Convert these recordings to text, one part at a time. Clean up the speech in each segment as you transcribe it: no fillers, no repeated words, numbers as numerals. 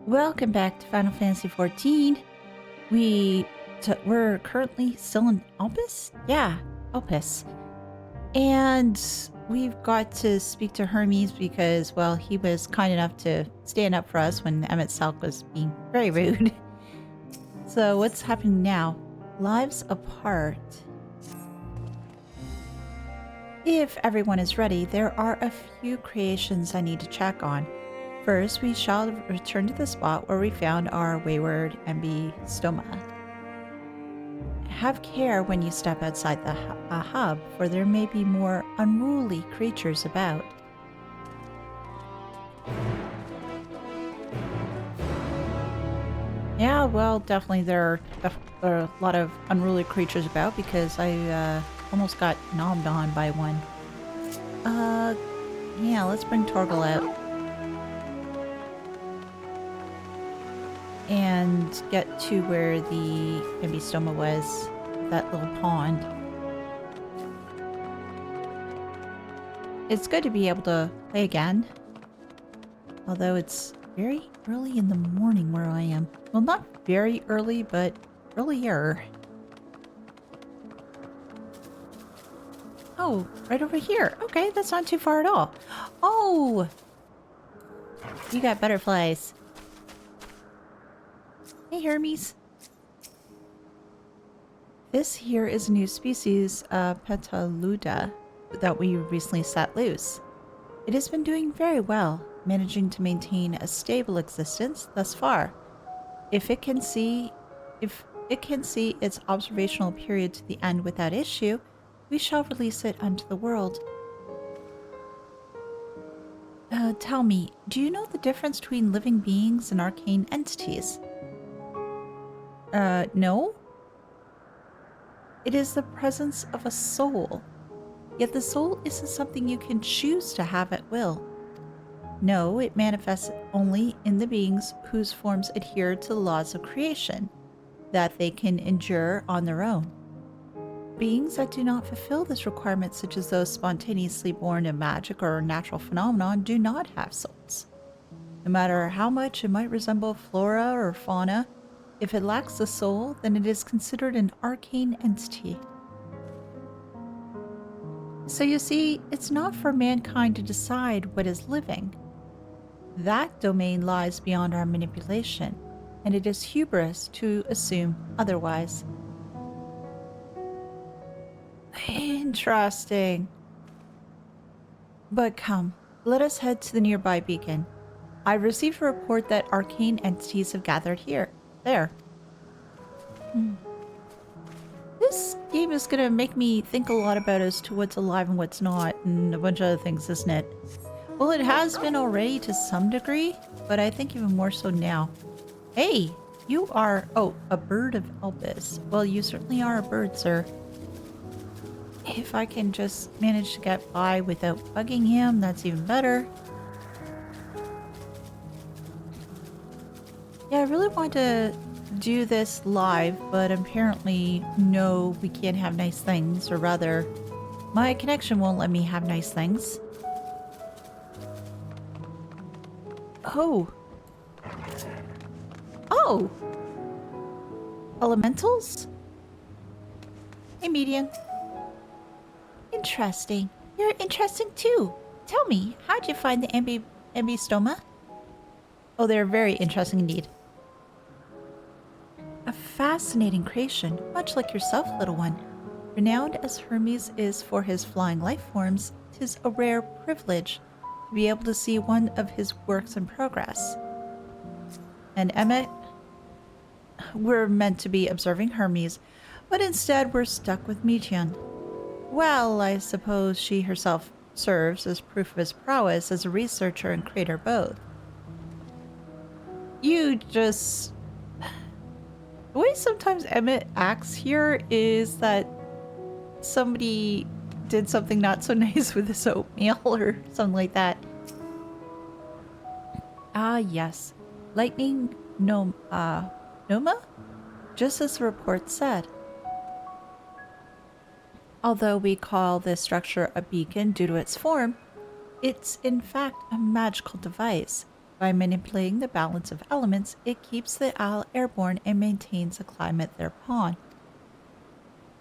Welcome back to Final Fantasy XIV. We're currently still in Alpus? Yeah, Alpus. And we've got to speak to Hermes because, well, he was kind enough to stand up for us when Emet-Selch was being very rude. So what's happening now? Lives apart. If everyone is ready, there are a few creations I need to check on. First, we shall return to the spot where we found our wayward Emet-Stoma. Have care when you step outside the hub, for there may be more unruly creatures about. Yeah, well, definitely there are a lot of unruly creatures about because I almost got nobbed on by one. Yeah, let's bring Torgal out. And get to where the Emet-Stoma was, that little pond. It's good to be able to play again. Although it's very early in the morning where I am. Well, not very early, but earlier. Oh, right over here. Okay, that's not too far at all. Oh! You got butterflies. Hey, Hermes. This here is a new species, Petaluda, that we recently set loose. It has been doing very well, managing to maintain a stable existence thus far. If it can see its observational period to the end without issue, we shall release it unto the world. Tell me, do you know the difference between living beings and arcane entities? No? It is the presence of a soul. Yet the soul isn't something you can choose to have at will. No, it manifests only in the beings whose forms adhere to the laws of creation, that they can endure on their own. Beings that do not fulfill this requirement, such as those spontaneously born in magic or natural phenomenon, do not have souls. No matter how much it might resemble flora or fauna, if it lacks the soul, then it is considered an arcane entity. So you see, it's not for mankind to decide what is living. That domain lies beyond our manipulation, and it is hubris to assume otherwise. Interesting. But come, let us head to the nearby beacon. I received a report that arcane entities have gathered there. This game is gonna make me think a lot about as to what's alive and what's not, and a bunch of other things, isn't it? Well, it has been already to some degree, but I think even more so now. Hey, you are, a bird of Elpis. Well, you certainly are a bird, sir. If I can just manage to get by without bugging him, that's even better. Yeah, I really want to do this live, but apparently no, we can't have nice things, or rather, my connection won't let me have nice things. Oh. Oh! Elementals? Hey, Median. Interesting. You're interesting too. Tell me, how'd you find the Emet-Stoma? Oh, they're very interesting indeed. A fascinating creation, much like yourself, little one. Renowned as Hermes is for his flying life forms, 'tis a rare privilege to be able to see one of his works in progress. And Emmet, we're meant to be observing Hermes, but instead we're stuck with Median. Well, I suppose she herself serves as proof of his prowess as a researcher and creator both. You just... The way sometimes Emmett acts here is that somebody did something not so nice with his oatmeal or something like that. Ah, yes. Lightning Noma? Just as the report said. Although we call this structure a beacon due to its form, it's in fact a magical device. By manipulating the balance of elements, it keeps the owl airborne and maintains the climate thereupon.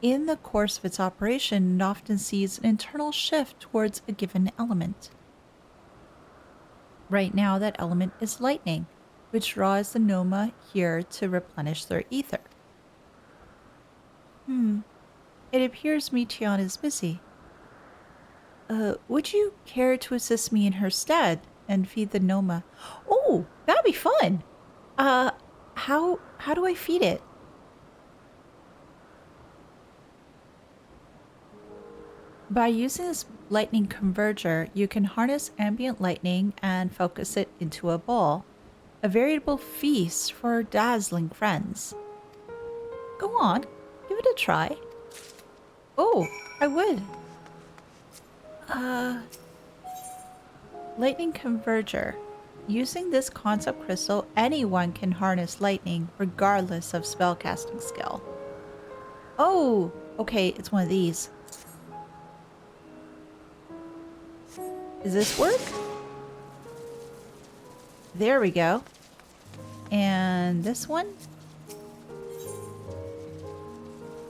In the course of its operation, it often sees an internal shift towards a given element. Right now, that element is lightning, which draws the Noma here to replenish their ether. It appears Meteon is busy. Would you care to assist me in her stead and feed the Noma? Oh, that'd be fun! How do I feed it? By using this lightning converger, you can harness ambient lightning and focus it into a ball. A veritable feast for dazzling friends. Go on, give it a try. Oh, I would. Lightning converger. Using this concept crystal, anyone can harness lightning regardless of spellcasting skill. Oh, okay, it's one of these. Does this work? There we go. And this one?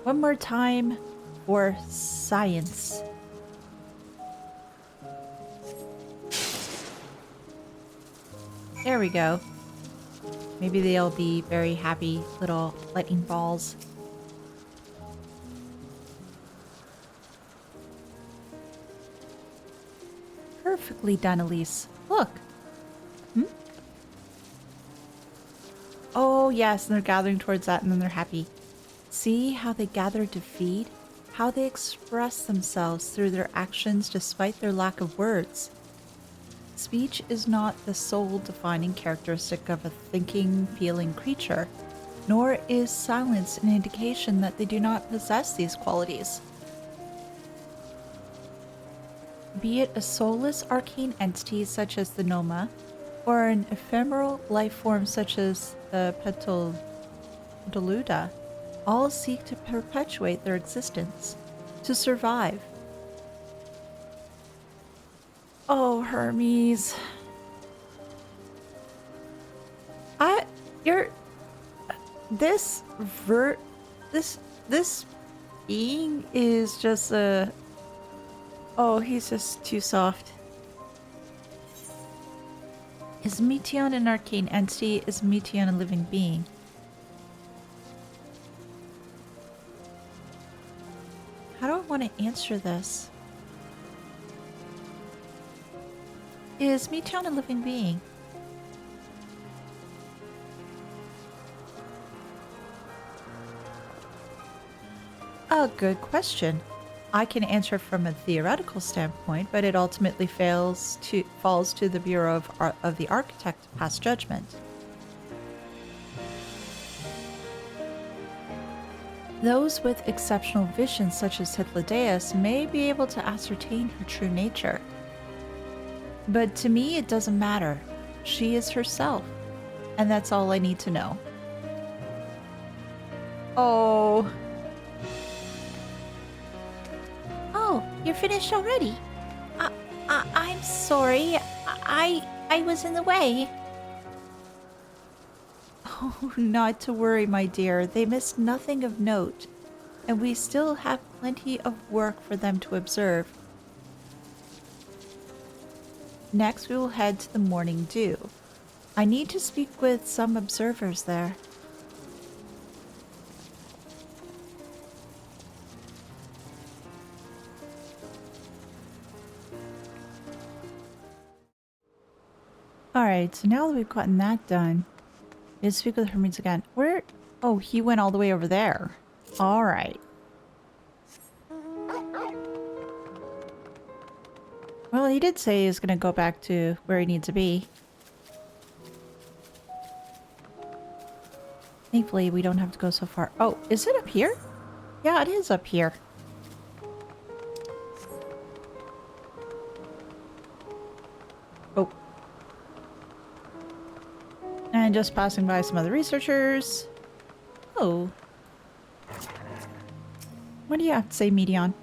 One more time for science. There we go. Maybe they'll be very happy little lightning balls. Perfectly done, Elise. Look. Oh, yes, and they're gathering towards that, and then they're happy. See how they gather to feed? How they express themselves through their actions despite their lack of words. Speech is not the sole defining characteristic of a thinking, feeling creature, nor is silence an indication that they do not possess these qualities. Be it a soulless arcane entity such as the Noma, or an ephemeral life form such as the Petaluda, all seek to perpetuate their existence, to survive. Oh, Hermes. This being is just oh, he's just too soft. Is Meteon an arcane entity? Is Meteon a living being? How do I want to answer this? Is Meteon a living being? A good question. I can answer from a theoretical standpoint, but it ultimately falls to the Bureau of the Architect to pass judgment. Those with exceptional vision, such as Hythlodaeus, may be able to ascertain her true nature. But to me, it doesn't matter. She is herself, and that's all I need to know. Oh. Oh, you're finished already? I'm sorry. I was in the way. Oh, not to worry, my dear. They missed nothing of note, and we still have plenty of work for them to observe. Next, we will head to the Morning Dew. I need to speak with some observers there. Alright, so now that we've gotten that done, let's speak with Hermes again. Where? Oh, he went all the way over there. Alright. Well, he did say he's gonna go back to where he needs to be. Thankfully, we don't have to go so far. Oh, is it up here? Yeah, it is up here. Oh. And just passing by some other researchers. Oh. What do you have to say, Meteon?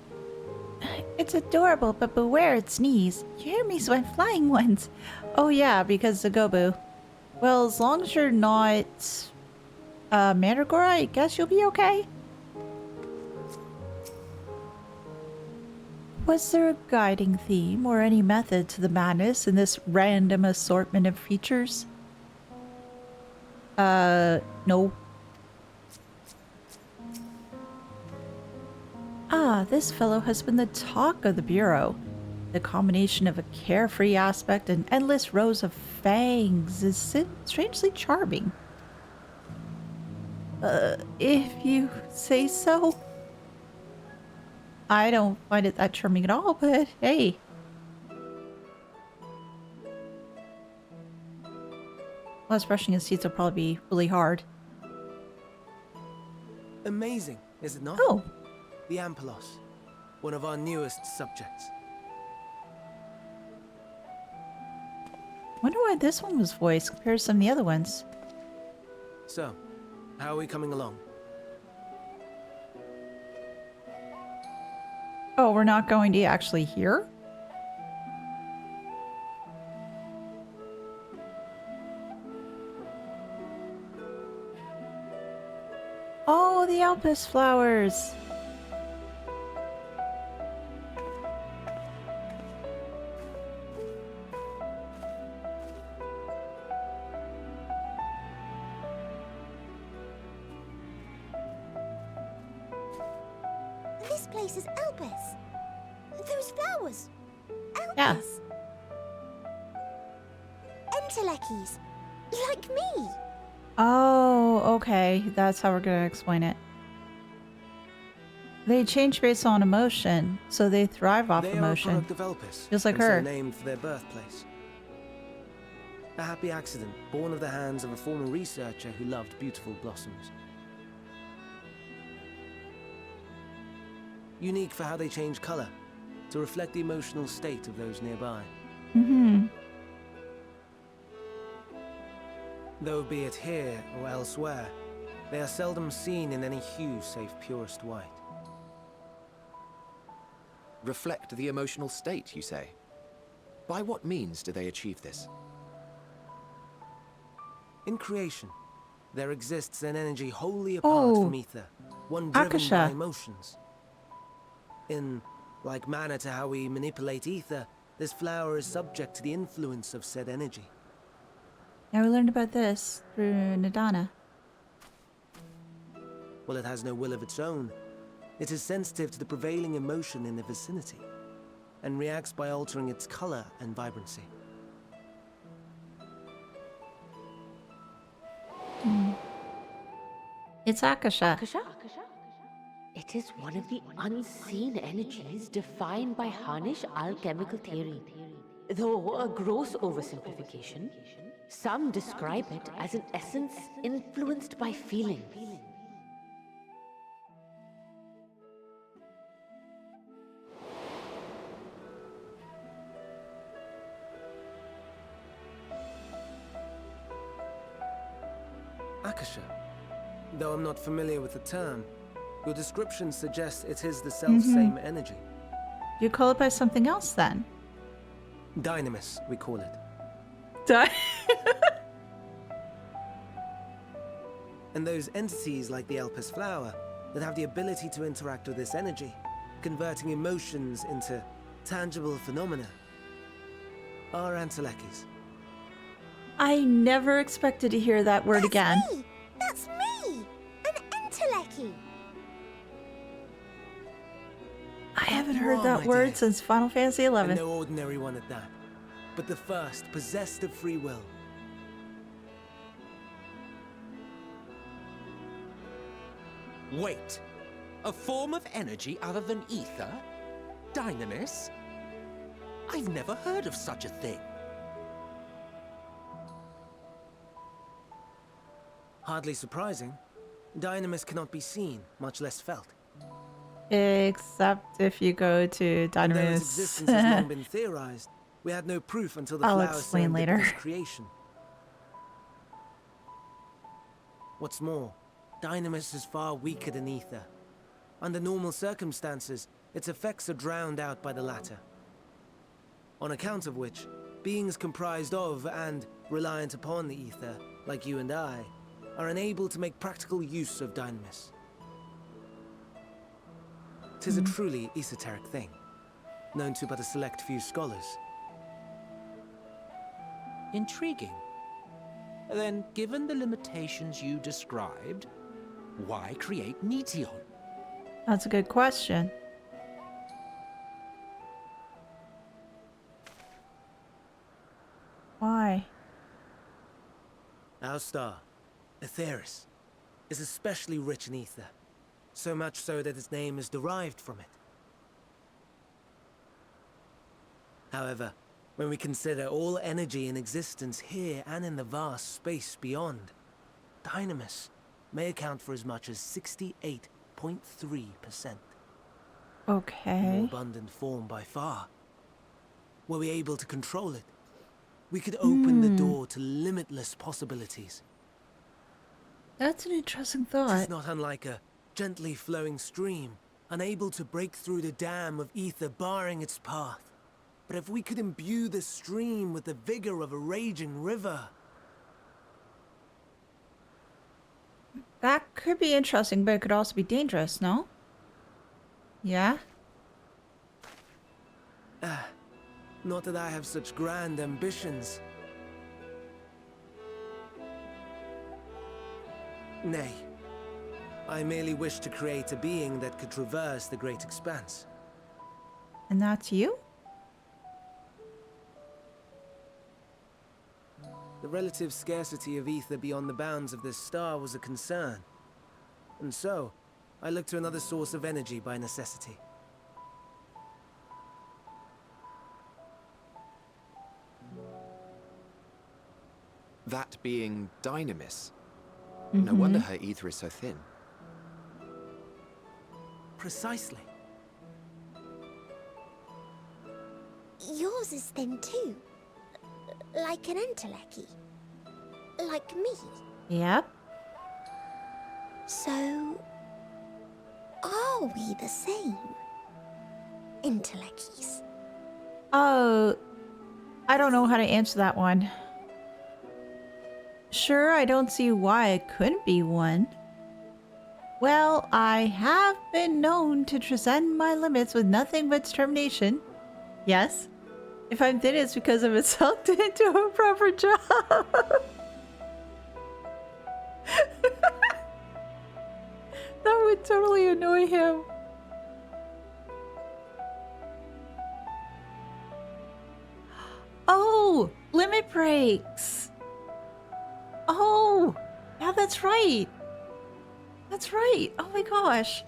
It's adorable, but beware its knees. Hermes went flying once. Oh yeah, because the Gobu. Well, as long as you're not Mandragora, I guess you'll be okay. Was there a guiding theme or any method to the madness in this random assortment of features? No. Ah, this fellow has been the talk of the Bureau. The combination of a carefree aspect and endless rows of fangs is strangely charming. If you say so. I don't find it that charming at all, but hey. Plus, brushing his teeth will probably be really hard. Amazing, is it not? Oh. The Ampelos, one of our newest subjects. Wonder why this one was voiced compared to some of the other ones. So, how are we coming along? Oh, we're not going to actually hear? Oh, the Alpus flowers. This place is Elpis. Those flowers. Elpis. Yeah. Entelekis. Like me. Oh, okay. That's how we're gonna explain it. They change based on emotion, so they thrive off emotion. They are a product of Elpis, just like and her. So named for their birthplace. A happy accident, born of the hands of a former researcher who loved beautiful blossoms. Unique for how they change color, to reflect the emotional state of those nearby. Mm-hmm. Though be it here or elsewhere, they are seldom seen in any hue save purest white. Reflect the emotional state, you say? By what means do they achieve this? In creation, there exists an energy wholly apart from ether, one driven by emotions. In like manner to how we manipulate ether, this flower is subject to the influence of said energy. Now we learned about this through Nadana. Well, it has no will of its own. It is sensitive to the prevailing emotion in the vicinity, and reacts by altering its color and vibrancy. It's Akasha. It is one of the unseen energies defined by Harnish alchemical theory. Though a gross oversimplification, some describe it as an essence influenced by feeling. Akasha. Though I'm not familiar with the term, your description suggests it is the self-same energy. You call it by something else then? Dynamis, we call it. And those entities like the Elpis flower that have the ability to interact with this energy, converting emotions into tangible phenomena, are Entelekis. I never expected to hear that word again. Me. That's me! An Enteleki! I haven't heard that word since Final Fantasy XI. And no ordinary one at that, but the first possessed of free will. Wait, a form of energy other than ether? Dynamis? I've never heard of such a thing. Hardly surprising. Dynamis cannot be seen, much less felt. Except if you go to Though its Dynamis. existence has long been theorized, we had no proof until the I'll flower's explain later. serendipitous creation. What's more, Dynamis is far weaker than ether. Under normal circumstances, its effects are drowned out by the latter. On account of which, beings comprised of and reliant upon the ether, like you and I, are unable to make practical use of Dynamis. 'Tis a truly esoteric thing, known to but a select few scholars. Intriguing. Then, given the limitations you described, why create Meteon? That's a good question. Why? Our star, Aetheris, is especially rich in ether, so much so that its name is derived from it. However, when we consider all energy in existence here and in the vast space beyond, Dynamis may account for as much as 68.3%. Okay. A more abundant form by far. Were we able to control it, we could open the door to limitless possibilities. That's an interesting It's thought. not unlike a gently flowing stream, unable to break through the dam of ether barring its path. But if we could imbue the stream with the vigor of a raging river... That could be interesting, but it could also be dangerous, no? Yeah? Not that I have such grand ambitions. Nay. I merely wish to create a being that could traverse the great expanse. And that's you? The relative scarcity of ether beyond the bounds of this star was a concern. And so, I looked to another source of energy by necessity. That being Dynamis. No wonder her ether is so thin. Precisely. Yours is thin too. Like an Endwalker. Like me. Yep. So, are we the same? Endwalkers. Oh, I don't know how to answer that one. Sure, I don't see why I couldn't be one. Well, I have been known to transcend my limits with nothing but determination. Yes. If I'm thin, it's because of itself didn't do a proper job. That would totally annoy him. Oh, limit breaks. Oh, yeah, that's right. That's right. Oh my gosh.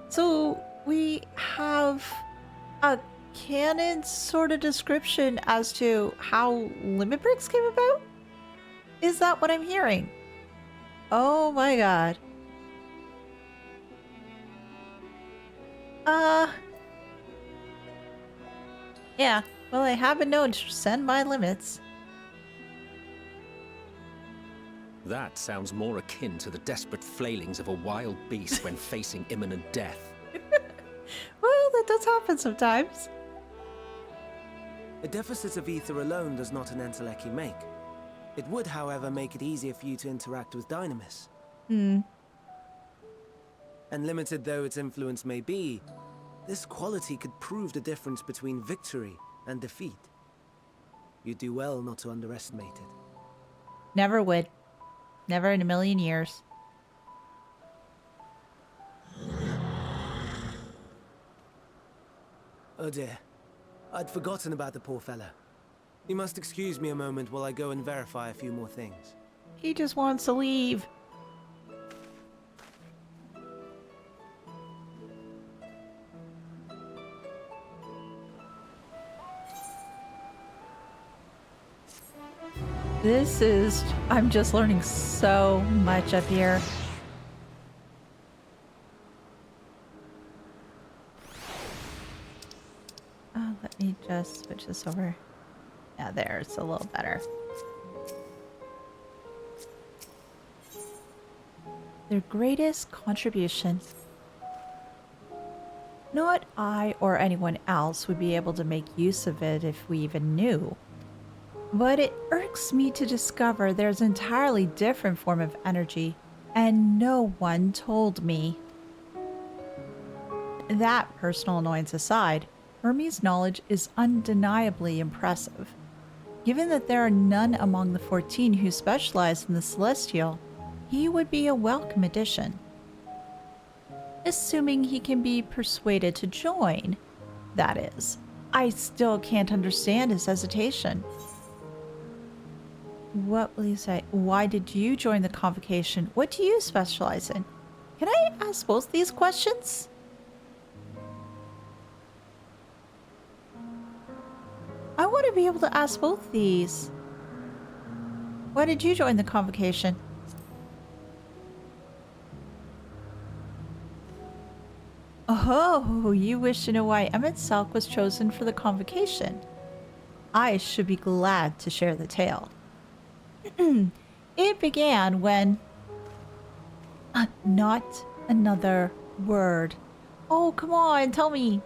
So we have a canon sort of description as to how limit breaks came about? Is that what I'm hearing? Oh my god. Yeah, well, I have been known to send my limits. That sounds more akin to the desperate flailings of a wild beast when facing imminent death. Well, that does happen sometimes. A deficit of ether alone does not an Endwalker make. It would, however, make it easier for you to interact with Dynamis. And limited though its influence may be, this quality could prove the difference between victory and defeat. You'd do well not to underestimate it. Never would. Never in a million years. Oh dear. I'd forgotten about the poor fella. You must excuse me a moment while I go and verify a few more things. He just wants to leave. This is... I'm just learning so much up here. Oh, let me just switch this over. Yeah, there, it's a little better. Their greatest contribution. Not I or anyone else would be able to make use of it if we even knew. But it irks me to discover there's an entirely different form of energy, and no one told me. That personal annoyance aside, Hermes' knowledge is undeniably impressive. Given that there are none among the 14 who specialize in the celestial, he would be a welcome addition. Assuming he can be persuaded to join, that is. I still can't understand his hesitation. What will you say? Why did you join the convocation? What do you specialize in? Can I ask both these questions? I want to be able to ask both these. Why did you join the convocation? Oh, you wish to know why Emet-Selch was chosen for the convocation. I should be glad to share the tale. It began when... not another word. Oh, come on, tell me.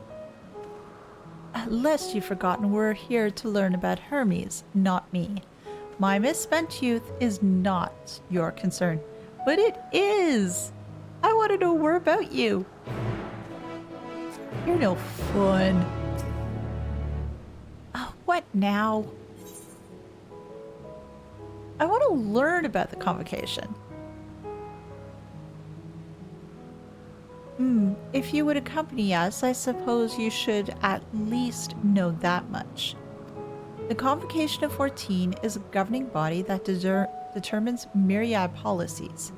Lest you've forgotten, we're here to learn about Hermes, not me. My misspent youth is not your concern, but it is. I want to know more about you. You're no fun. What now? I want to learn about the convocation. If you would accompany us, I suppose you should at least know that much. The Convocation of 14 is a governing body that determines myriad policies.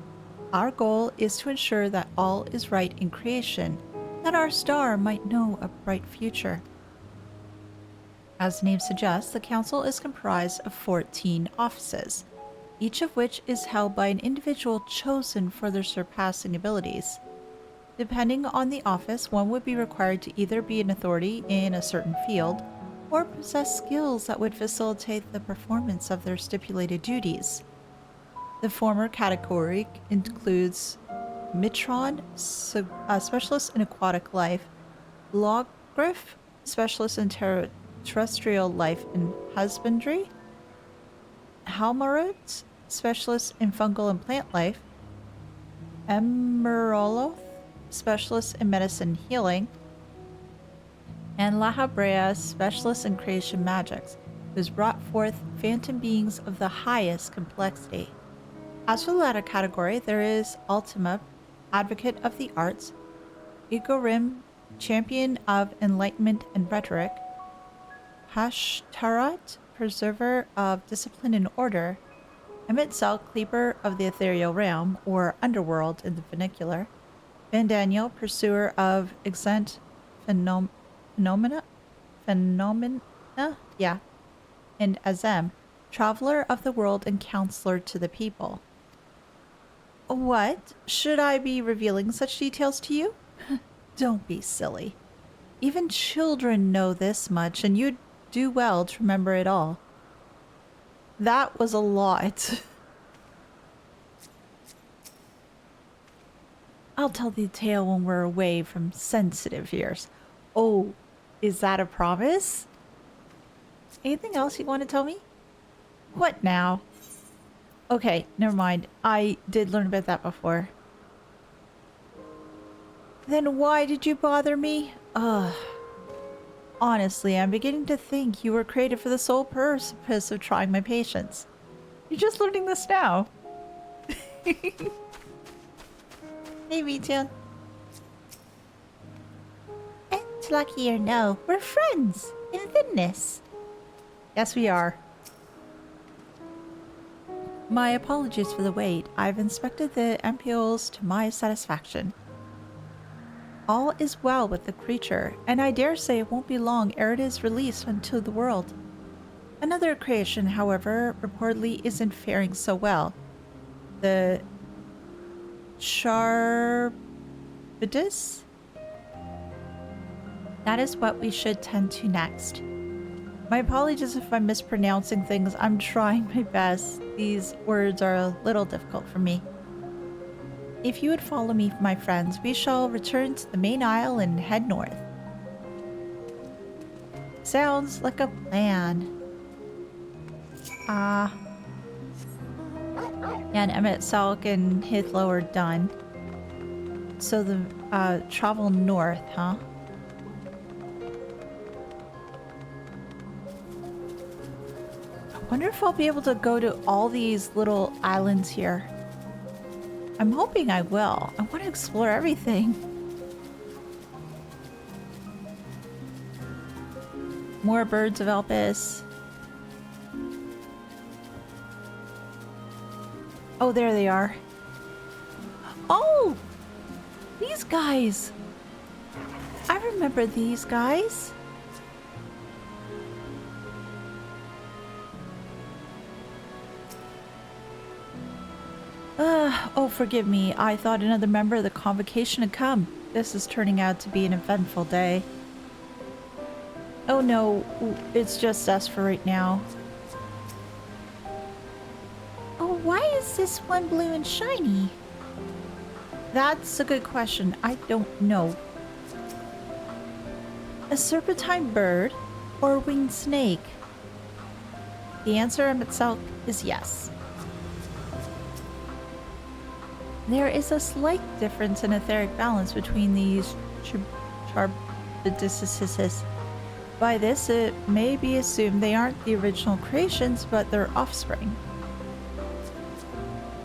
Our goal is to ensure that all is right in creation, that our star might know a bright future. As the name suggests, the council is comprised of 14 offices, each of which is held by an individual chosen for their surpassing abilities. Depending on the office, one would be required to either be an authority in a certain field or possess skills that would facilitate the performance of their stipulated duties. The former category includes Mitron, specialist in aquatic life, Logriff, specialist in terrestrial life and husbandry, Halmarut, specialist in fungal and plant life, Emeroloth, specialist in medicine and healing, and Lahabrea, specialist in creation magics, who has brought forth phantom beings of the highest complexity. As for the latter category, there is Ultima, advocate of the arts, Igorim, champion of enlightenment and rhetoric, Hashtarat, preserver of discipline and order, Emet-Selch, keeper of the ethereal realm, or underworld in the vernacular, Van Daniel, pursuer of exempt phenomena, and Azem, traveler of the world and counselor to the people. What? Should I be revealing such details to you? Don't be silly. Even children know this much, and you'd do well to remember it all. That was a lot. I'll tell the tale when we're away from sensitive ears. Oh, is that a promise? Anything else you want to tell me? What now? Okay, never mind. I did learn about that before. Then why did you bother me? Ugh. Honestly, I'm beginning to think you were created for the sole purpose of trying my patience. You're just learning this now. Hey, Vita. It's lucky or no, we're friends in thinness. Yes, we are. My apologies for the wait. I've inspected the ampules to my satisfaction. All is well with the creature, and I dare say it won't be long ere it is released into the world. Another creation, however, reportedly isn't faring so well. The Charbidus? That is what we should tend to next. My apologies if I'm mispronouncing things. I'm trying my best. These words are a little difficult for me. If you would follow me, my friends, we shall return to the main isle and head north. Sounds like a plan. Yeah, and Emet-Selch and Hithlo are done. So the travel north, huh? I wonder if I'll be able to go to all these little islands here. I'm hoping I will. I want to explore everything. More birds of Elpis. Oh, there they are. Oh! These guys! I remember these guys. Oh, forgive me. I thought another member of the convocation had come. This is turning out to be an eventful day. Oh no, it's just us for right now. Oh, why is this one blue and shiny? That's a good question. I don't know. A serpentine bird or a winged snake? The answer itself is yes. There is a slight difference in etheric balance between these Charbidicises. By this, it may be assumed they aren't the original creations, but their offspring.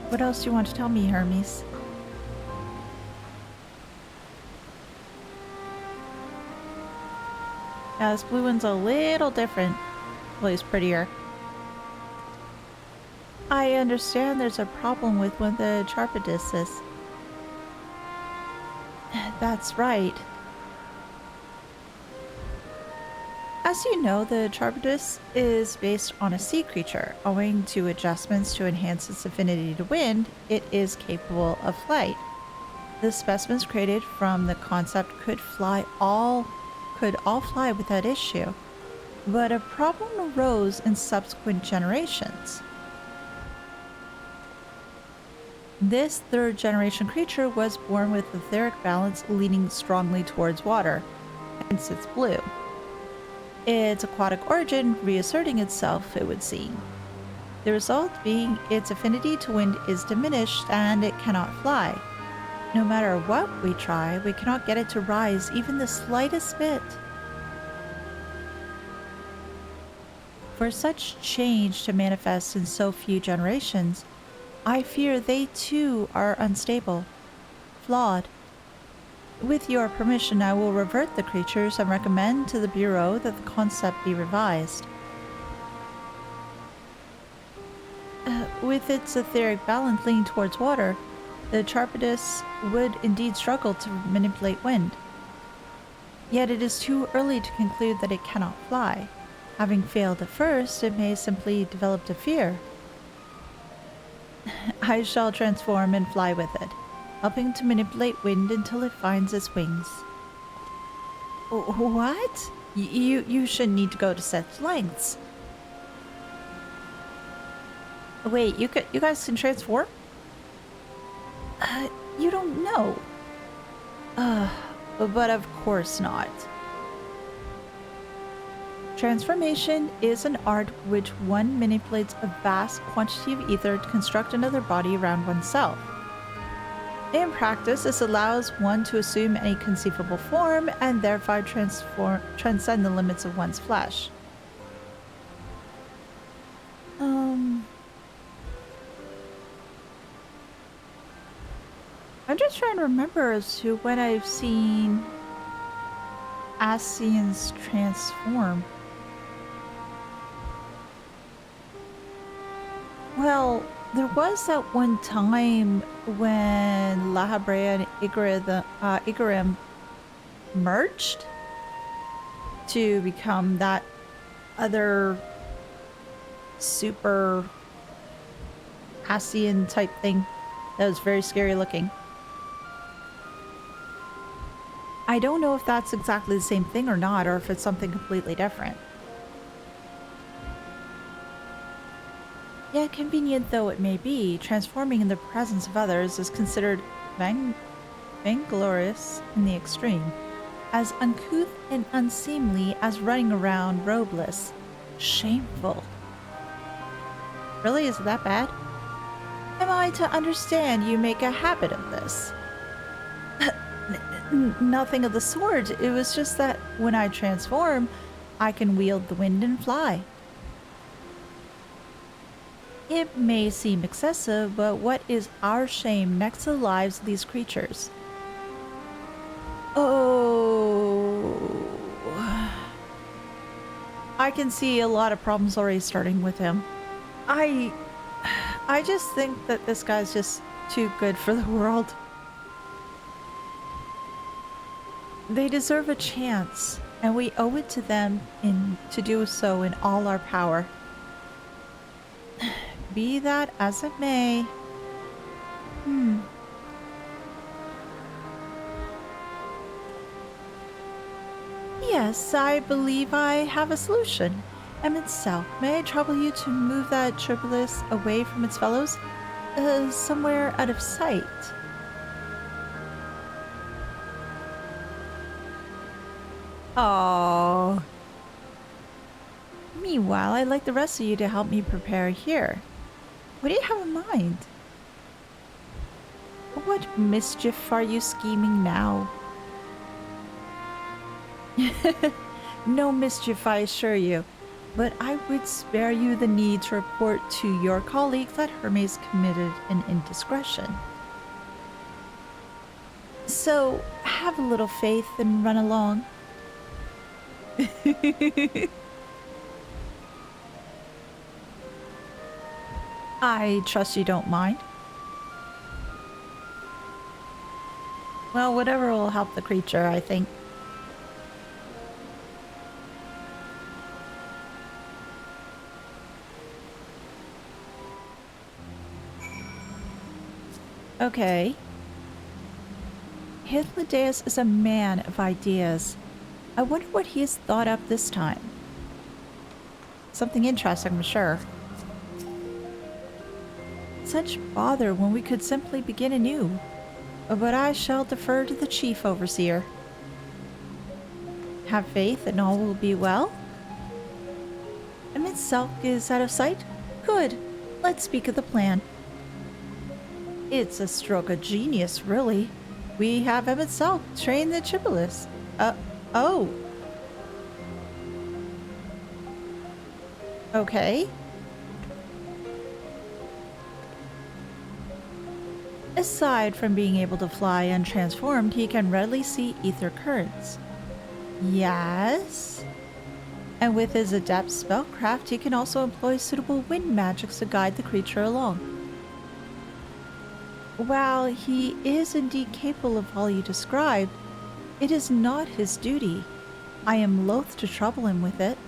What else do you want to tell me, Hermes? Yeah, this blue one's a little different. Well, he's prettier. I understand there's a problem with one of the Charbidicises. That's right. As you know, the Charbidis is based on a sea creature. Owing to adjustments to enhance its affinity to wind, it is capable of flight. The specimens created from the concept could all fly without issue, but a problem arose in subsequent generations. This third generation creature was born with etheric balance leaning strongly towards water, hence its blue. Its aquatic origin reasserting itself, it would seem. The result being its affinity to wind is diminished and it cannot fly. No matter what we try, we cannot get it to rise even the slightest bit. For such change to manifest in so few generations, I fear they too are unstable, flawed. With your permission, I will revert the creatures and recommend to the Bureau that the concept be revised. With its etheric balance leaning towards water, the Charbidis would indeed struggle to manipulate wind. Yet it is too early to conclude that it cannot fly. Having failed at first, it may simply develop a fear. I shall transform and fly with it, helping to manipulate wind until it finds its wings. What? You shouldn't need to go to such lengths. Wait, you guys can transform? You don't know. But of course not. Transformation is an art which one manipulates a vast quantity of ether to construct another body around oneself. In practice, this allows one to assume any conceivable form and thereby transcend the limits of one's flesh. I'm just trying to remember as to when I've seen Asians transform. Well, there was that one time when Lahabrea and Igarim merged to become that other super Asian type thing that was very scary looking. I don't know if that's exactly the same thing or not, or if it's something completely different. Yet convenient though it may be, transforming in the presence of others is considered vainglorious in the extreme, as uncouth and unseemly as running around robeless. Shameful. Really? Is it that bad? Am I to understand you make a habit of this? Nothing of the sort. It was just that when I transform, I can wield the wind and fly. It may seem excessive, but what is our shame next to the lives of these creatures? Oh, I can see a lot of problems already starting with him. I just think that this guy's just too good for the world. They deserve a chance, and we owe it to them to do so in all our power. Be that as it may. Yes, I believe I have a solution. Emet-Selch, may I trouble you to move that Tripolis away from its fellows? Somewhere out of sight. Oh. Meanwhile, I'd like the rest of you to help me prepare here. What do you have in mind? What mischief are you scheming now? No mischief, I assure you. But I would spare you the need to report to your colleague that Hermes committed an indiscretion. So, have a little faith and run along. I trust you don't mind. Well, whatever will help the creature, I think. Okay. Hythlodaeus is a man of ideas. I wonder what he has thought up this time. Something interesting, I'm sure. Such bother when we could simply begin anew. But I shall defer to the chief overseer. Have faith and all will be well? Emet-Selch is out of sight? Good. Let's speak of the plan. It's a stroke of genius, really. We have Emet-Selch train the Tripolis. Oh. Okay. Aside from being able to fly untransformed, he can readily see ether currents. Yes. And with his adept spellcraft, he can also employ suitable wind magics to guide the creature along. While he is indeed capable of all you described, it is not his duty. I am loath to trouble him with it.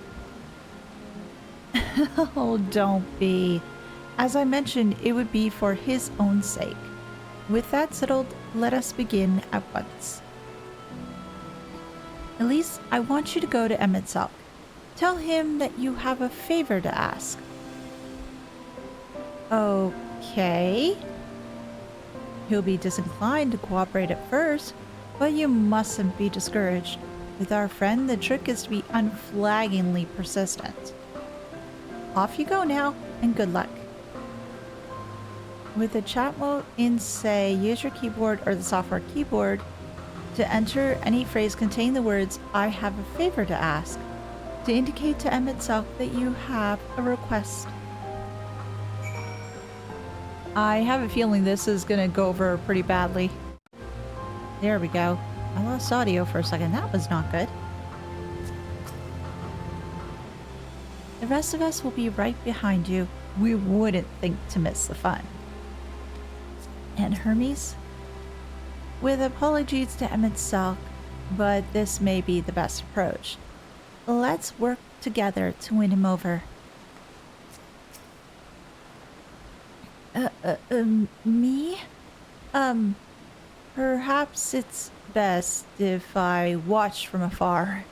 Oh, don't be. As I mentioned, it would be for his own sake. With that settled, let us begin at once. Elise, I want you to go to Emet-Selch. Tell him that you have a favor to ask. Okay. He'll be disinclined to cooperate at first, but you mustn't be discouraged. With our friend, the trick is to be unflaggingly persistent. Off you go now, and good luck. With the chat mode in, say, use your keyboard or the software keyboard to enter any phrase containing the words, I have a favor to ask, to indicate to Emet-Selch that you have a request. I have a feeling this is going to go over pretty badly. There we go. I lost audio for a second. That was not good. The rest of us will be right behind you. We wouldn't think to miss the fun. And Hermes? With apologies to Emet-Selch, but this may be the best approach. Let's work together to win him over. Me? Perhaps it's best if I watch from afar.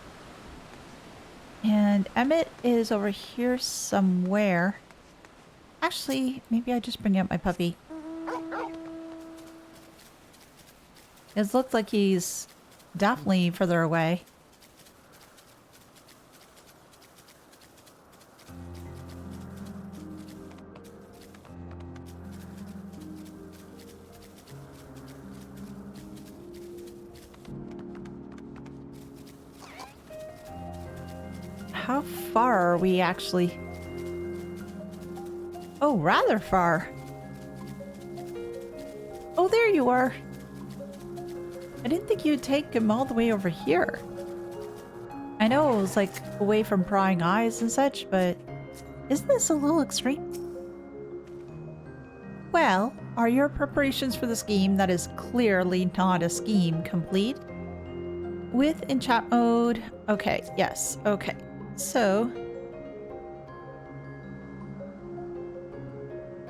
And Emmett is over here somewhere. Actually, maybe I just bring out my puppy. It looks like he's definitely further away. How far are we actually? Oh, rather far. Oh, there you are. I didn't think you'd take him all the way over here. I know it was like away from prying eyes and such, but isn't this a little extreme? Well, are your preparations for the scheme that is clearly not a scheme complete? With enchant mode. Okay, yes, okay. So,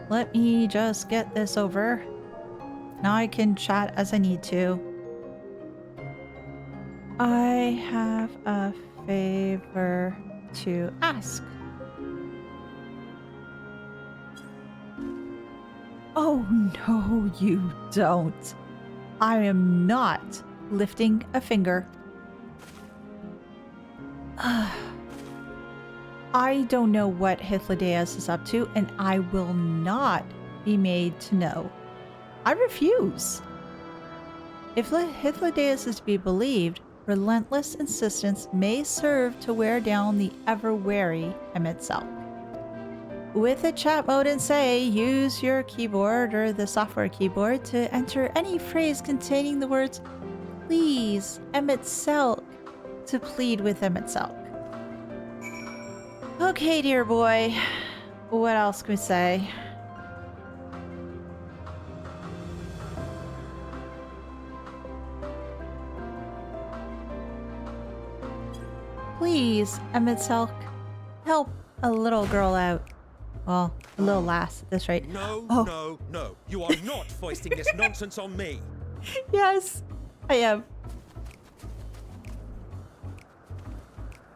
let me just get this over. Now I can chat as I need to. I have a favor to ask. Oh, no, you don't. I am not lifting a finger. I don't know what Hythlodaeus is up to, and I will not be made to know. I refuse. If Hythlodaeus is to be believed, relentless insistence may serve to wear down the ever-wary Emet-Selch. With a chat mode and say, use your keyboard or the software keyboard to enter any phrase containing the words, please, Emet-Selch, to plead with Emet-Selch. Okay, dear boy. What else can we say? Please, Emet-Selch, help a little girl out. Well, a little lass at this rate. No, Oh. no, no. You are not foisting this nonsense on me. Yes, I am.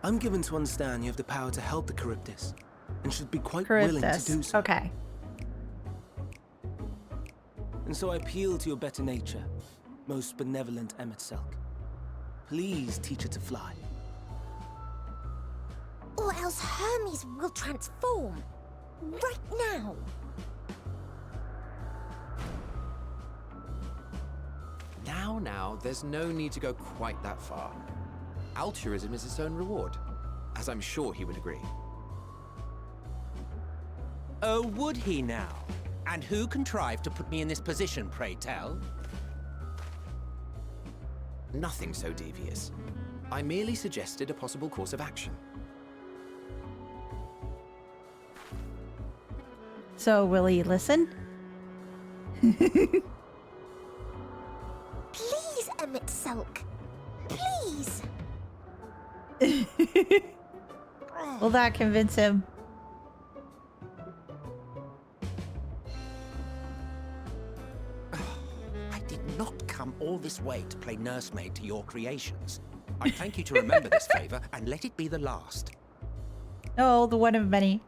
I'm given to understand you have the power to help the Charybdis, and should be quite willing to do so. Okay. And so I appeal to your better nature, most benevolent Emet-Selch. Please teach her to fly. Or else Hermes will transform. Right now. Now, there's no need to go quite that far. Altruism is its own reward, as I'm sure he would agree. Oh, would he now? And who contrived to put me in this position, pray tell? Nothing so devious. I merely suggested a possible course of action. So, will he listen? Please, Emet-Selch. Please. Will that convince him? I did not come all this way to play nursemaid to your creations. I thank you to remember this favor and let it be the last. Oh, the one of many.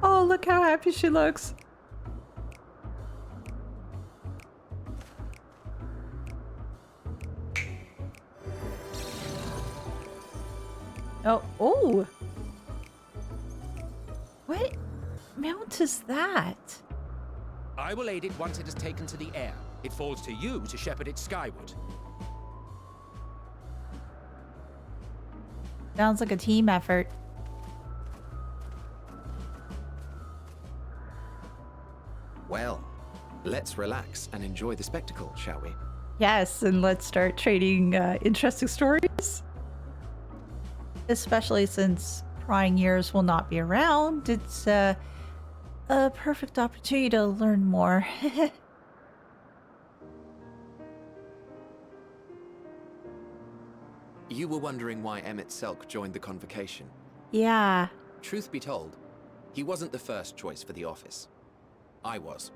Oh, look how happy she looks. Oh. What mount is that? I will aid it once it is taken to the air. It falls to you to shepherd it skyward. Sounds like a team effort. Well, let's relax and enjoy the spectacle, shall we? Yes, and let's start trading interesting stories. Especially since prying ears will not be around. It's a perfect opportunity to learn more. You were wondering why Emet-Selch joined the convocation. Yeah. Truth be told, he wasn't the first choice for the office. I was,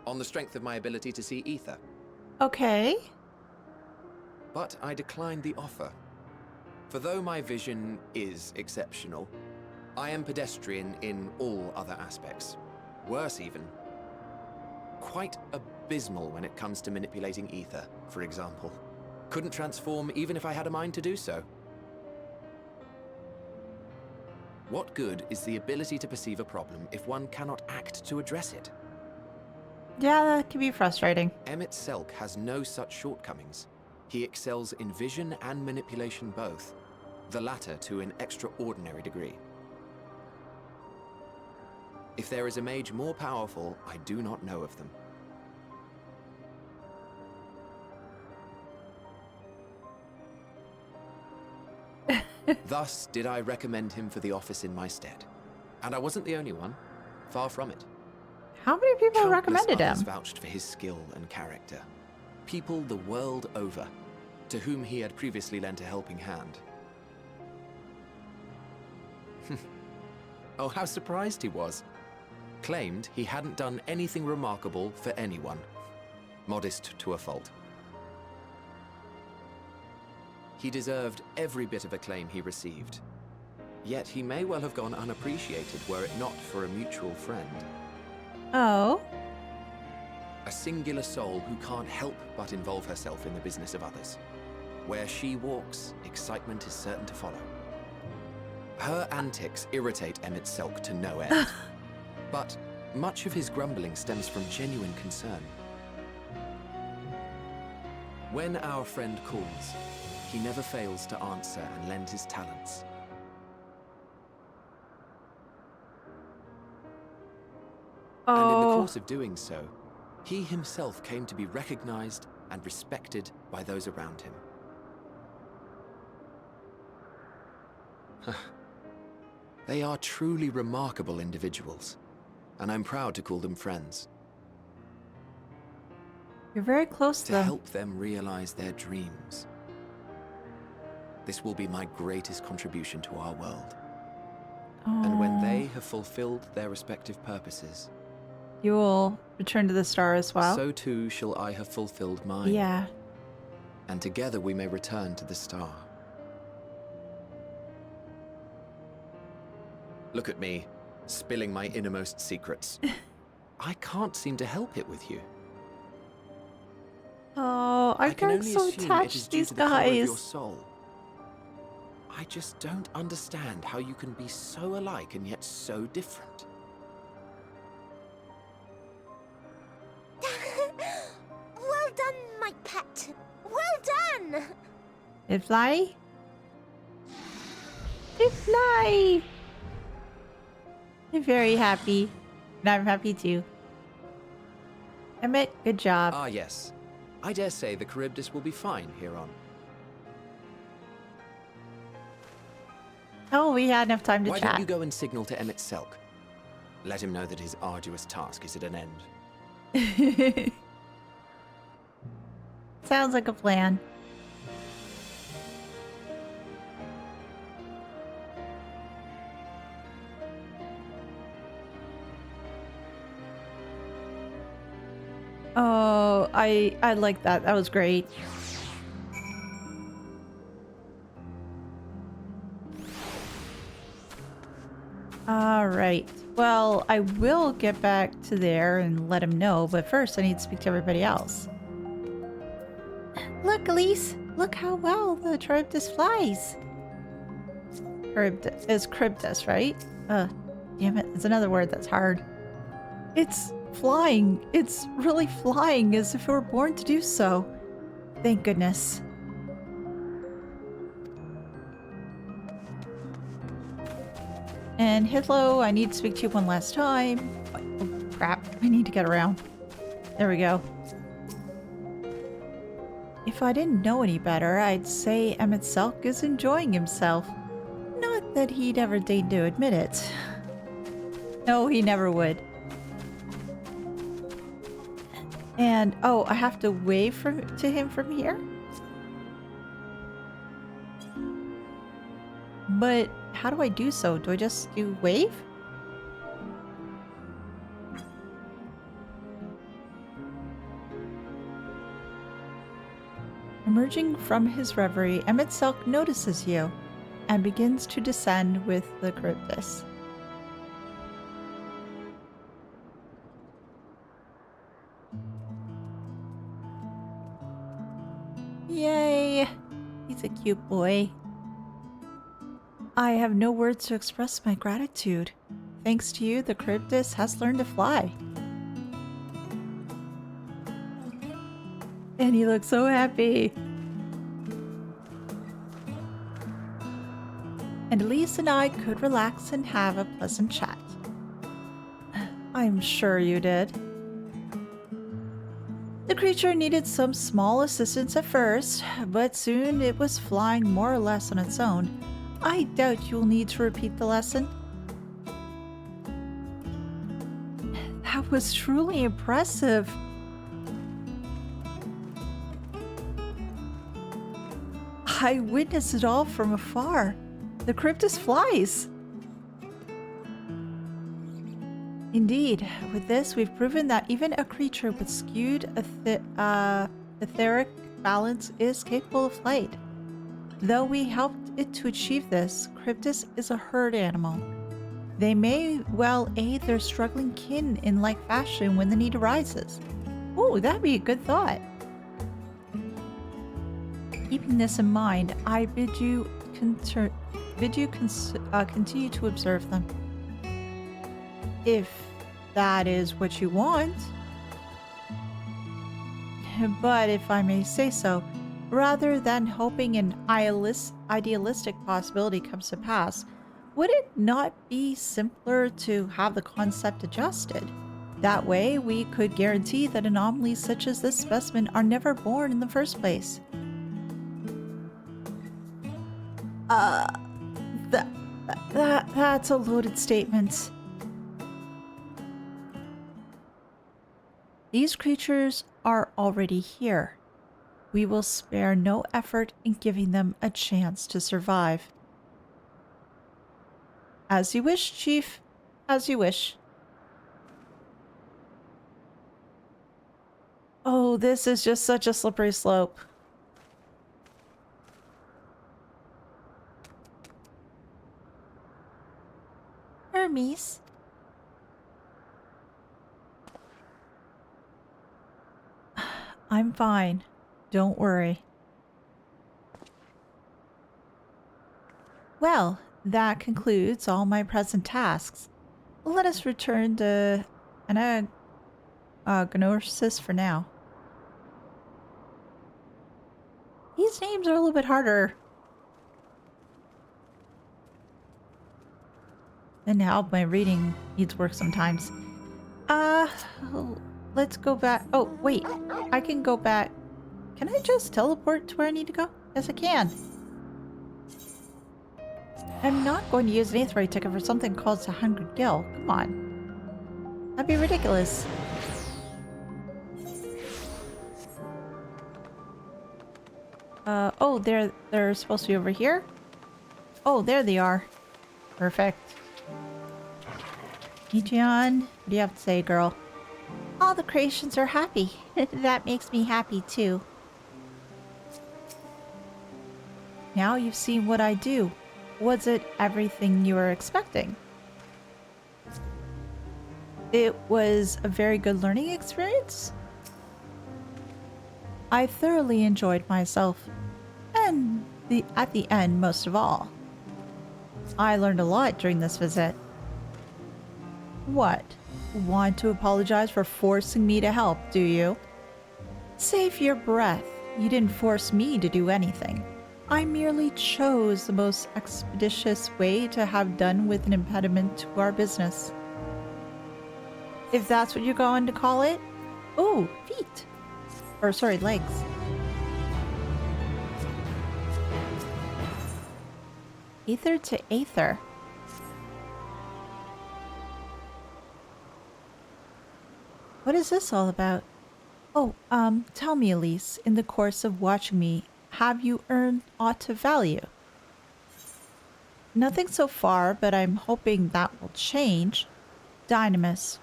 on the strength of my ability to see ether. Okay. But I declined the offer. For though my vision is exceptional, I am pedestrian in all other aspects. Worse even. Quite abysmal when it comes to manipulating ether, for example. Couldn't transform even if I had a mind to do so. What good is the ability to perceive a problem if one cannot act to address it? Yeah, that can be frustrating. Emet-Selch has no such shortcomings. He excels in vision and manipulation both, the latter to an extraordinary degree. If there is a mage more powerful, I do not know of them. Thus did I recommend him for the office in my stead. And I wasn't the only one. Far from it. How many people Countless recommended others him? vouched for his skill and character. People the world over, to whom he had previously lent a helping hand. Oh, how surprised he was. Claimed he hadn't done anything remarkable for anyone. Modest to a fault. He deserved every bit of acclaim he received. Yet he may well have gone unappreciated were it not for a mutual friend. Oh. A singular soul who can't help but involve herself in the business of others. Where she walks, excitement is certain to follow. Her antics irritate Emet-Selch to no end. But much of his grumbling stems from genuine concern. When our friend calls, he never fails to answer and lend his talents. Oh. And in the course of doing so, he himself came to be recognized and respected by those around him. They are truly remarkable individuals, and I'm proud to call them friends. You're very close to To them. help them realize their dreams. This will be my greatest contribution to our world. And when they have fulfilled their respective purposes, You will return to the star as well. so too shall I have fulfilled mine. Yeah. And together we may return to the star. Look at me, spilling my innermost secrets. I can't seem to help it with you. Oh, I can got only so assume it is attached to due these to the color of your guys. soul. I just don't understand how you can be so alike and yet so different. Well done, my pet. Well done. They fly? They fly! I'm very happy. And I'm happy too. Emmett, good job. Ah, yes. I dare say the Charybdis will be fine here on. Oh, we had enough time to Why chat. don't you go and signal to Emet-Selch? Let him know that his arduous task is at an end. Sounds like a plan. Oh, I like that. That was great. All right. Well, I will get back to there and let him know, but first I need to speak to everybody else. Look, Elise. Look how well the Charybdis flies. Charybdis, right? Damn it. It's another word that's hard. It's flying. It's really flying as if it were born to do so. Thank goodness. And hello, I need to speak to you one last time. Oh, crap. I need to get around. There we go. If I didn't know any better, I'd say Emet-Selch is enjoying himself. Not that he'd ever deign to admit it. No, he never would. And, oh, I have to wave to him from here? But how do I do so? Do I just do wave? Emerging from his reverie, Emet-Selch notices you. and begins to descend with the cryptus. Yay! He's a cute boy. I have no words to express my gratitude. Thanks to you, the cryptus has learned to fly. And he looks so happy. And Elise and I could relax and have a pleasant chat. I'm sure you did. The creature needed some small assistance at first, but soon it was flying more or less on its own. I doubt you'll need to repeat the lesson. That was truly impressive. I witnessed it all from afar. The cryptus flies. Indeed, with this, we've proven that even a creature with skewed etheric balance is capable of flight. Though we helped it to achieve this, cryptus is a herd animal. They may well aid their struggling kin in like fashion when the need arises. Oh, that'd be a good thought. Keeping this in mind, I bid you continue to observe them. If that is what you want. But if I may say so, rather than hoping an idealistic possibility comes to pass, would it not be simpler to have the concept adjusted? That way, we could guarantee that anomalies such as this specimen are never born in the first place. That's a loaded statement. These creatures are already here. We will spare no effort in giving them a chance to survive. As you wish, Chief. As you wish. Oh, this is just such a slippery slope. Hermes. I'm fine. Don't worry. Well, that concludes all my present tasks. Let us return to Gnosis for now. These names are a little bit harder than how my reading needs work sometimes. Let's go back. Oh, wait. I can go back. Can I just teleport to where I need to go? Yes, I can. I'm not going to use an Aetheryte ticket for something called 100 gil. Come on. That'd be ridiculous. Oh, they're supposed to be over here? Oh, there they are. Perfect. Michion, what do you have to say, girl? All the creations are happy. That makes me happy, too. Now you've seen what I do. Was it everything you were expecting? It was a very good learning experience. I thoroughly enjoyed myself. And at the end, most of all. I learned a lot during this visit. What? Want to apologize for forcing me to help, do you? Save your breath. You didn't force me to do anything. I merely chose the most expeditious way to have done with an impediment to our business. If that's what you're going to call it. Oh, feet. Or sorry, legs. Aether to Aether. What is this all about? Oh, tell me, Elise, in the course of watching me, have you earned aught of value? Nothing so far, but I'm hoping that will change. Dynamis.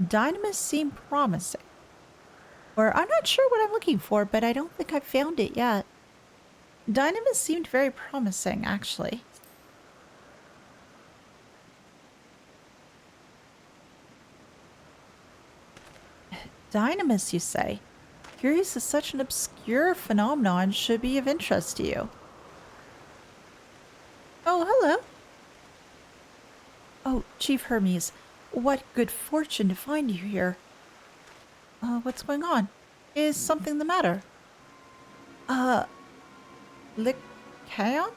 Dynamis seemed promising. Or I'm not sure what I'm looking for, but I don't think I've found it yet. Dynamis seemed very promising, actually. Dynamis, you say? Curious as such an obscure phenomenon should be of interest to you. Oh, hello. Oh, Chief Hermes, what good fortune to find you here. What's going on? Is something the matter? Lycaon?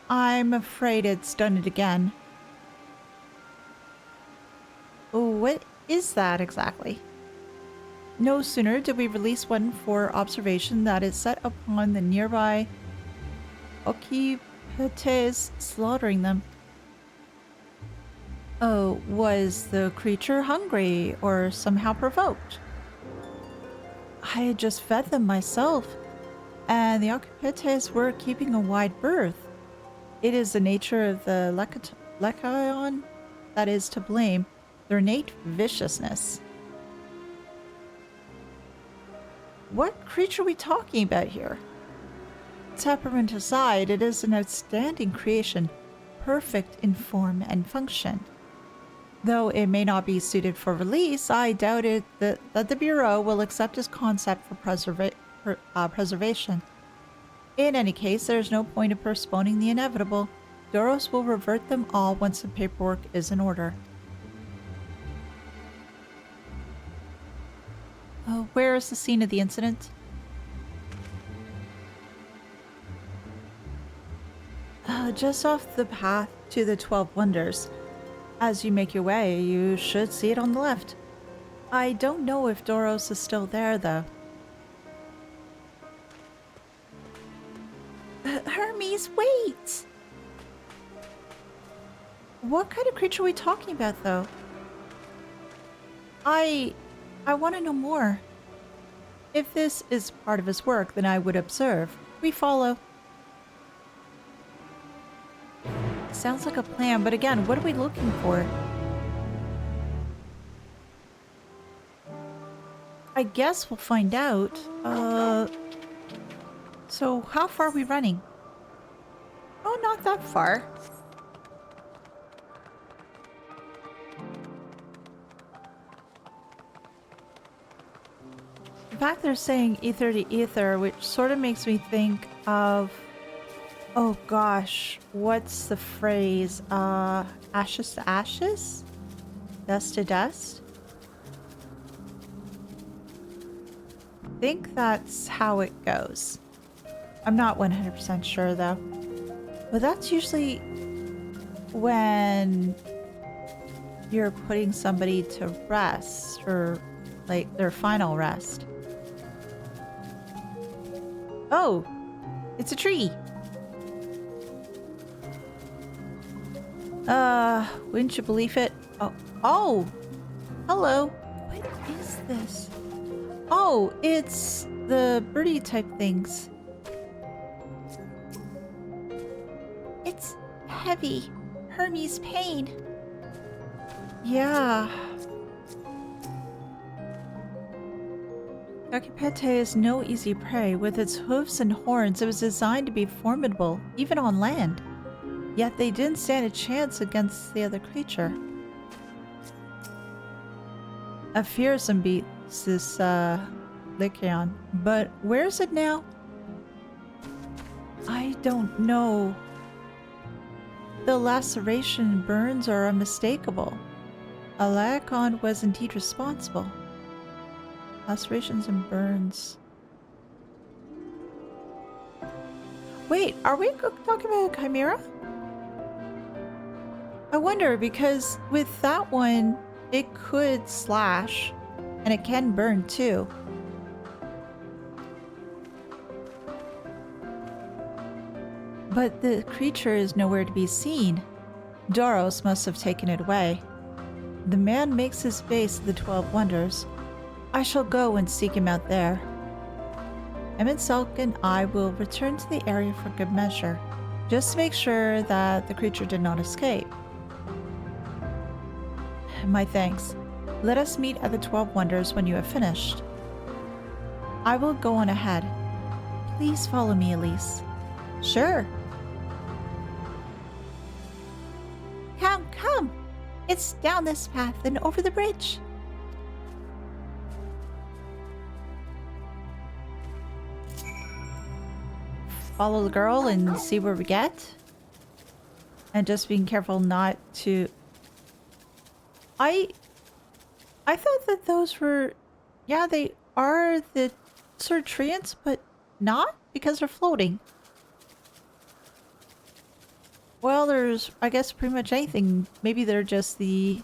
I'm afraid it's done it again. What is that exactly? No sooner did we release one for observation that it set upon the nearby occupantes, slaughtering them. Oh, was the creature hungry or somehow provoked? I had just fed them myself, and the occupantes were keeping a wide berth. It is the nature of the Lycaon that is to blame, their innate viciousness. What creature are we talking about here? Temperament aside, it is an outstanding creation, perfect in form and function. Though it may not be suited for release, I doubt it that the Bureau will accept his concept for preservation. In any case, there is no point of postponing the inevitable. Doros will revert them all once the paperwork is in order. Where is the scene of the incident? Just off the path to the 12 Wonders. As you make your way, you should see it on the left. I don't know if Doros is still there, though. Hermes, wait! What kind of creature are we talking about, though? I want to know more. If this is part of his work, then I would observe. We follow. Sounds like a plan, but again, what are we looking for? I guess we'll find out. So how far are we running? Oh, not that far. In fact, they're saying ether to ether, which sort of makes me think of... Oh gosh, what's the phrase? Ashes to ashes? Dust to dust? I think that's how it goes. I'm not 100% sure though. But that's usually when you're putting somebody to rest, or like their final rest. Oh, it's a tree. Wouldn't you believe it? Oh, hello. What is this? Oh, it's the birdie type things. It's heavy. Hermes pain. Yeah. Occupante is no easy prey. With its hoofs and horns, it was designed to be formidable, even on land. Yet they didn't stand a chance against the other creature. A fearsome beast, this Lycaon. But where is it now? I don't know. The laceration and burns are unmistakable. A Lycaon was indeed responsible. Lacerations and burns. Wait, are we talking about a chimera? I wonder, because with that one, it could slash, and it can burn too. But the creature is nowhere to be seen. Doros must have taken it away. The man makes his base at the 12 Wonders. I shall go and seek him out there. Emet-Selch and I will return to the area for good measure, just to make sure that the creature did not escape. My thanks. Let us meet at the 12 Wonders when you have finished. I will go on ahead. Please follow me, Elise. Sure. Come. It's down this path and over the bridge. follow the girl and see where we get. And just being careful not to... I thought that those were... Yeah, they are the sort of treants, but not because they're floating. Well, there's, I guess, pretty much anything. Maybe they're just the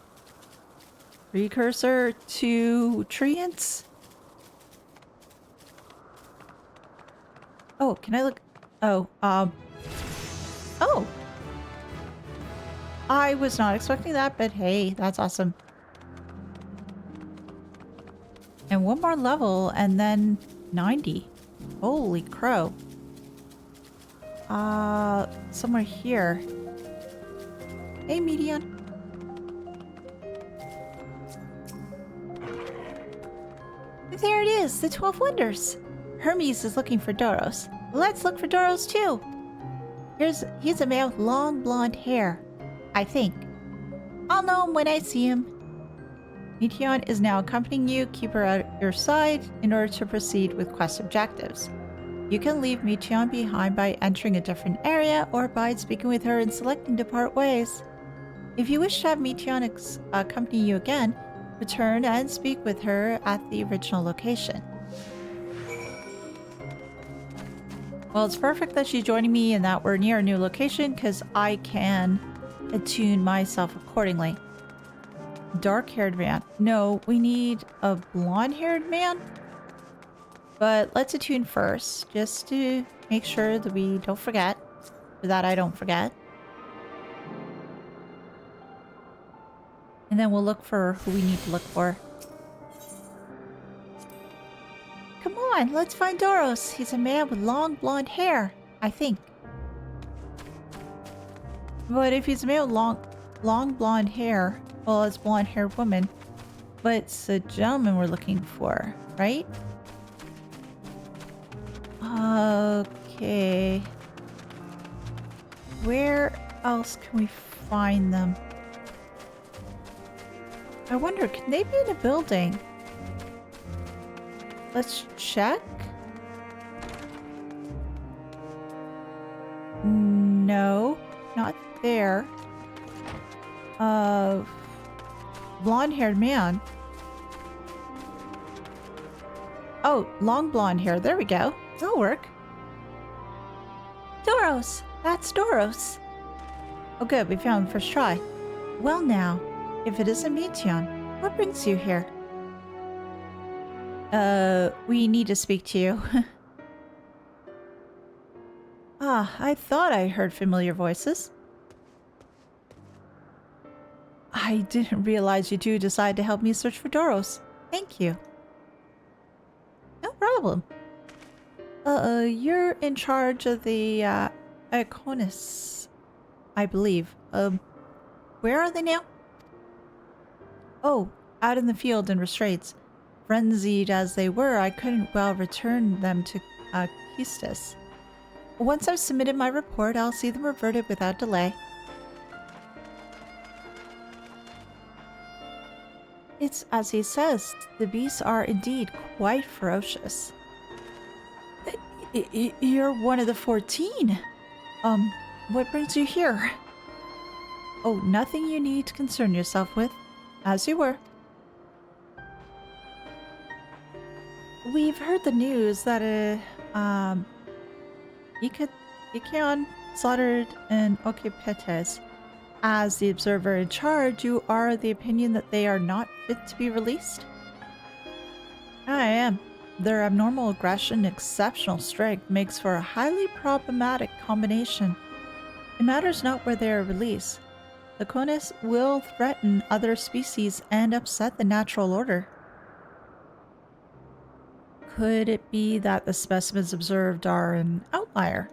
precursor to treants. Oh, can I look? Oh, oh! I was not expecting that, but hey, that's awesome. And one more level, and then 90. Holy crow. Somewhere here. Hey, Median. There it is, the 12 Wonders. Hermes is looking for Doros. Let's look for Doros too. He's a man with long blonde hair, I think. I'll know him when I see him. Meteion is now accompanying you. Keep her at your side in order to proceed with quest objectives. You can leave Meteion behind by entering a different area or by speaking with her and selecting to part ways. If you wish to have Meteion accompany you again, return and speak with her at the original location. Well, it's perfect that she's joining me and that we're near a new location because I can attune myself accordingly. Dark-haired man. No, we need a blonde-haired man. But let's attune first, just to make sure that we don't forget. Or that I don't forget. And then we'll look for who we need to look for. Come on, let's find Doros. He's a man with long blonde hair, I think. But if he's a man with long blonde hair, well, it's a blonde-haired woman. But it's a gentleman we're looking for, right? Okay. Where else can we find them? I wonder, can they be in a building? Let's check. No, not there. Blonde-haired man. Oh, long blonde hair. There we go. That'll work. Doros! That's Doros! Oh good, we found him first try. Well now, if it isn't Meteion, what brings you here? We need to speak to you. Ah, I thought I heard familiar voices. I didn't realize you two decided to help me search for Doros. Thank you. No problem. You're in charge of the, Iconis, I believe. Where are they now? Oh, out in the field in restraints. Frenzied as they were, I couldn't well return them to, Quistis. Once I've submitted my report, I'll see them reverted without delay. It's as he says, the beasts are indeed quite ferocious. You're one of the 14. What brings you here? Oh, nothing you need to concern yourself with, as you were. We've heard the news that Ikeon slaughtered an Okipetes. As the observer in charge, you are of the opinion that they are not fit to be released? I am. Their abnormal aggression and exceptional strength makes for a highly problematic combination. It matters not where they are released. The Konis will threaten other species and upset the natural order. Could it be that the specimens observed are an outlier?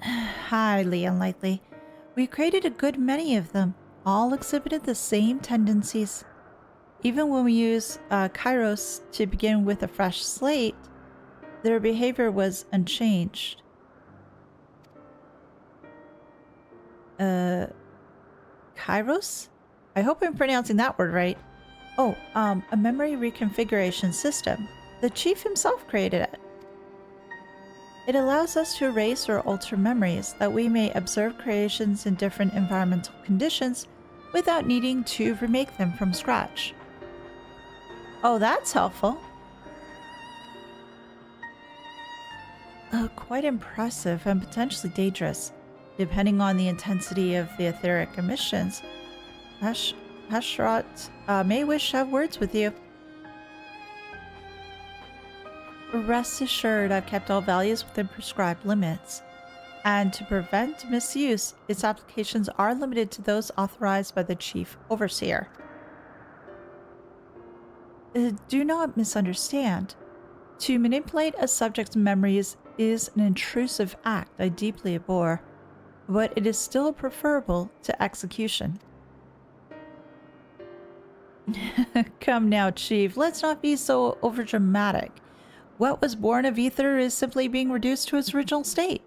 Highly unlikely. We created a good many of them. All exhibited the same tendencies. Even when we use Kairos to begin with a fresh slate, their behavior was unchanged. Kairos? I hope I'm pronouncing that word right. Oh, a memory reconfiguration system. The chief himself created it. It allows us to erase or alter memories that we may observe creations in different environmental conditions without needing to remake them from scratch. Oh, that's helpful. Quite impressive and potentially dangerous, depending on the intensity of the etheric emissions. Hashrat may wish to have words with you. Rest assured, I've kept all values within prescribed limits. And to prevent misuse, its applications are limited to those authorized by the Chief Overseer. Do not misunderstand. To manipulate a subject's memories is an intrusive act I deeply abhor, but it is still preferable to execution. Come now, Chief, let's not be so overdramatic. What was born of ether is simply being reduced to its original state.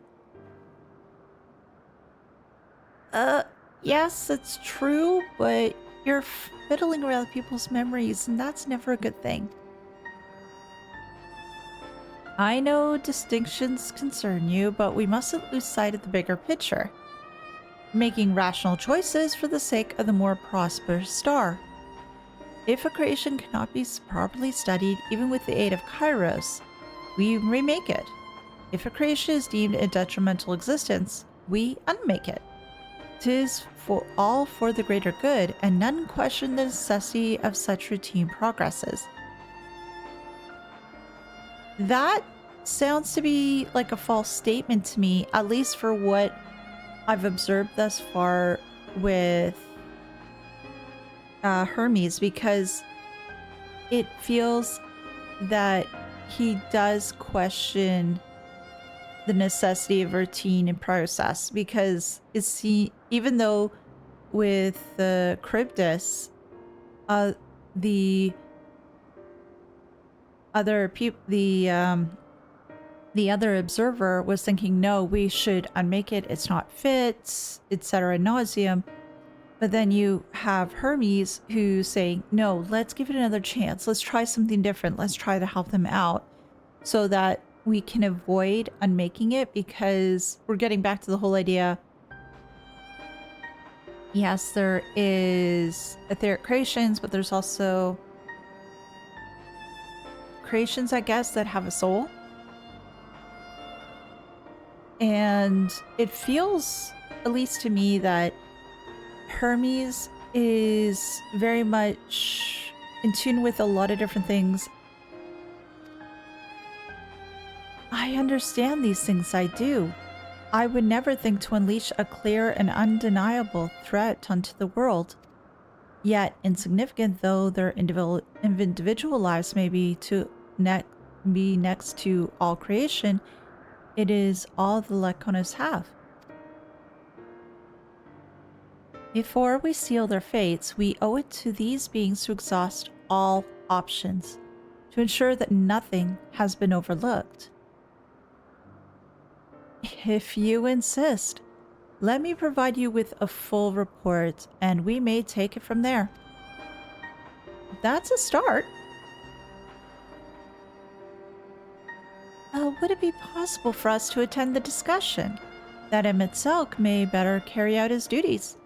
Yes, it's true, but you're fiddling around with people's memories, and that's never a good thing. I know distinctions concern you, but we mustn't lose sight of the bigger picture. Making rational choices for the sake of the more prosperous star. If a creation cannot be properly studied, even with the aid of Kairos, we remake it. If a creation is deemed a detrimental existence, we unmake it. 'Tis all for the greater good, and none question the necessity of such routine progresses. That sounds to be like a false statement to me, at least for what I've observed thus far with Hermes, because it feels that he does question the necessity of routine and process, because even though with the Cryptus, the other the other observer was thinking, no, we should unmake it, it's not fit, etc. nauseum. But then you have Hermes who's saying, no, let's give it another chance. Let's try something different. Let's try to help them out so that we can avoid unmaking it, because we're getting back to the whole idea. Yes, there is etheric creations, but there's also creations, I guess, that have a soul. And it feels, at least to me, that Hermes is very much in tune with a lot of different things. I understand these things, I do. I would never think to unleash a clear and undeniable threat onto the world. Yet, insignificant though their individual lives may be next to all creation, it is all the Laconis have. Before we seal their fates, we owe it to these beings to exhaust all options, to ensure that nothing has been overlooked. If you insist, let me provide you with a full report, and we may take it from there. That's a start. Would it be possible for us to attend the discussion, that Emet-Selch may better carry out his duties?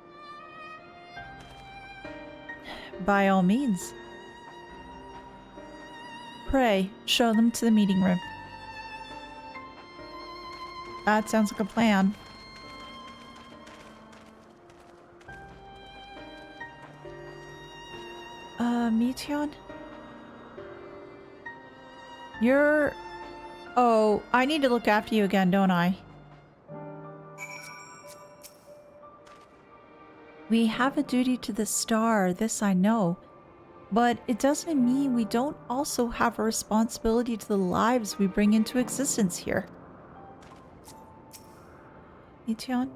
By all means. Pray, show them to the meeting room. That sounds like a plan. Meteon? You're... Oh, I need to look after you again, don't I? We have a duty to the star, this I know. But it doesn't mean we don't also have a responsibility to the lives we bring into existence here. Meteon?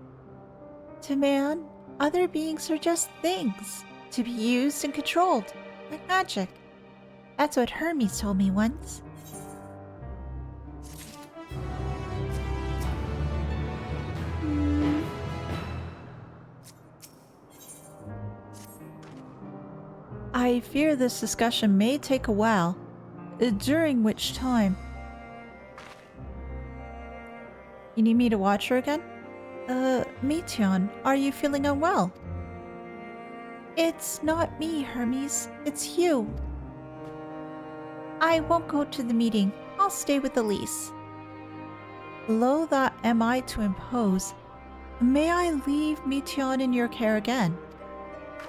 To man, other beings are just things, to be used and controlled, like magic. That's what Hermes told me once. I fear this discussion may take a while, during which time You need me to watch her again? Meteion, are you feeling unwell? It's not me, Hermes. It's you. I won't go to the meeting. I'll stay with Elise. Lo that am I to impose. May I leave Meteion in your care again?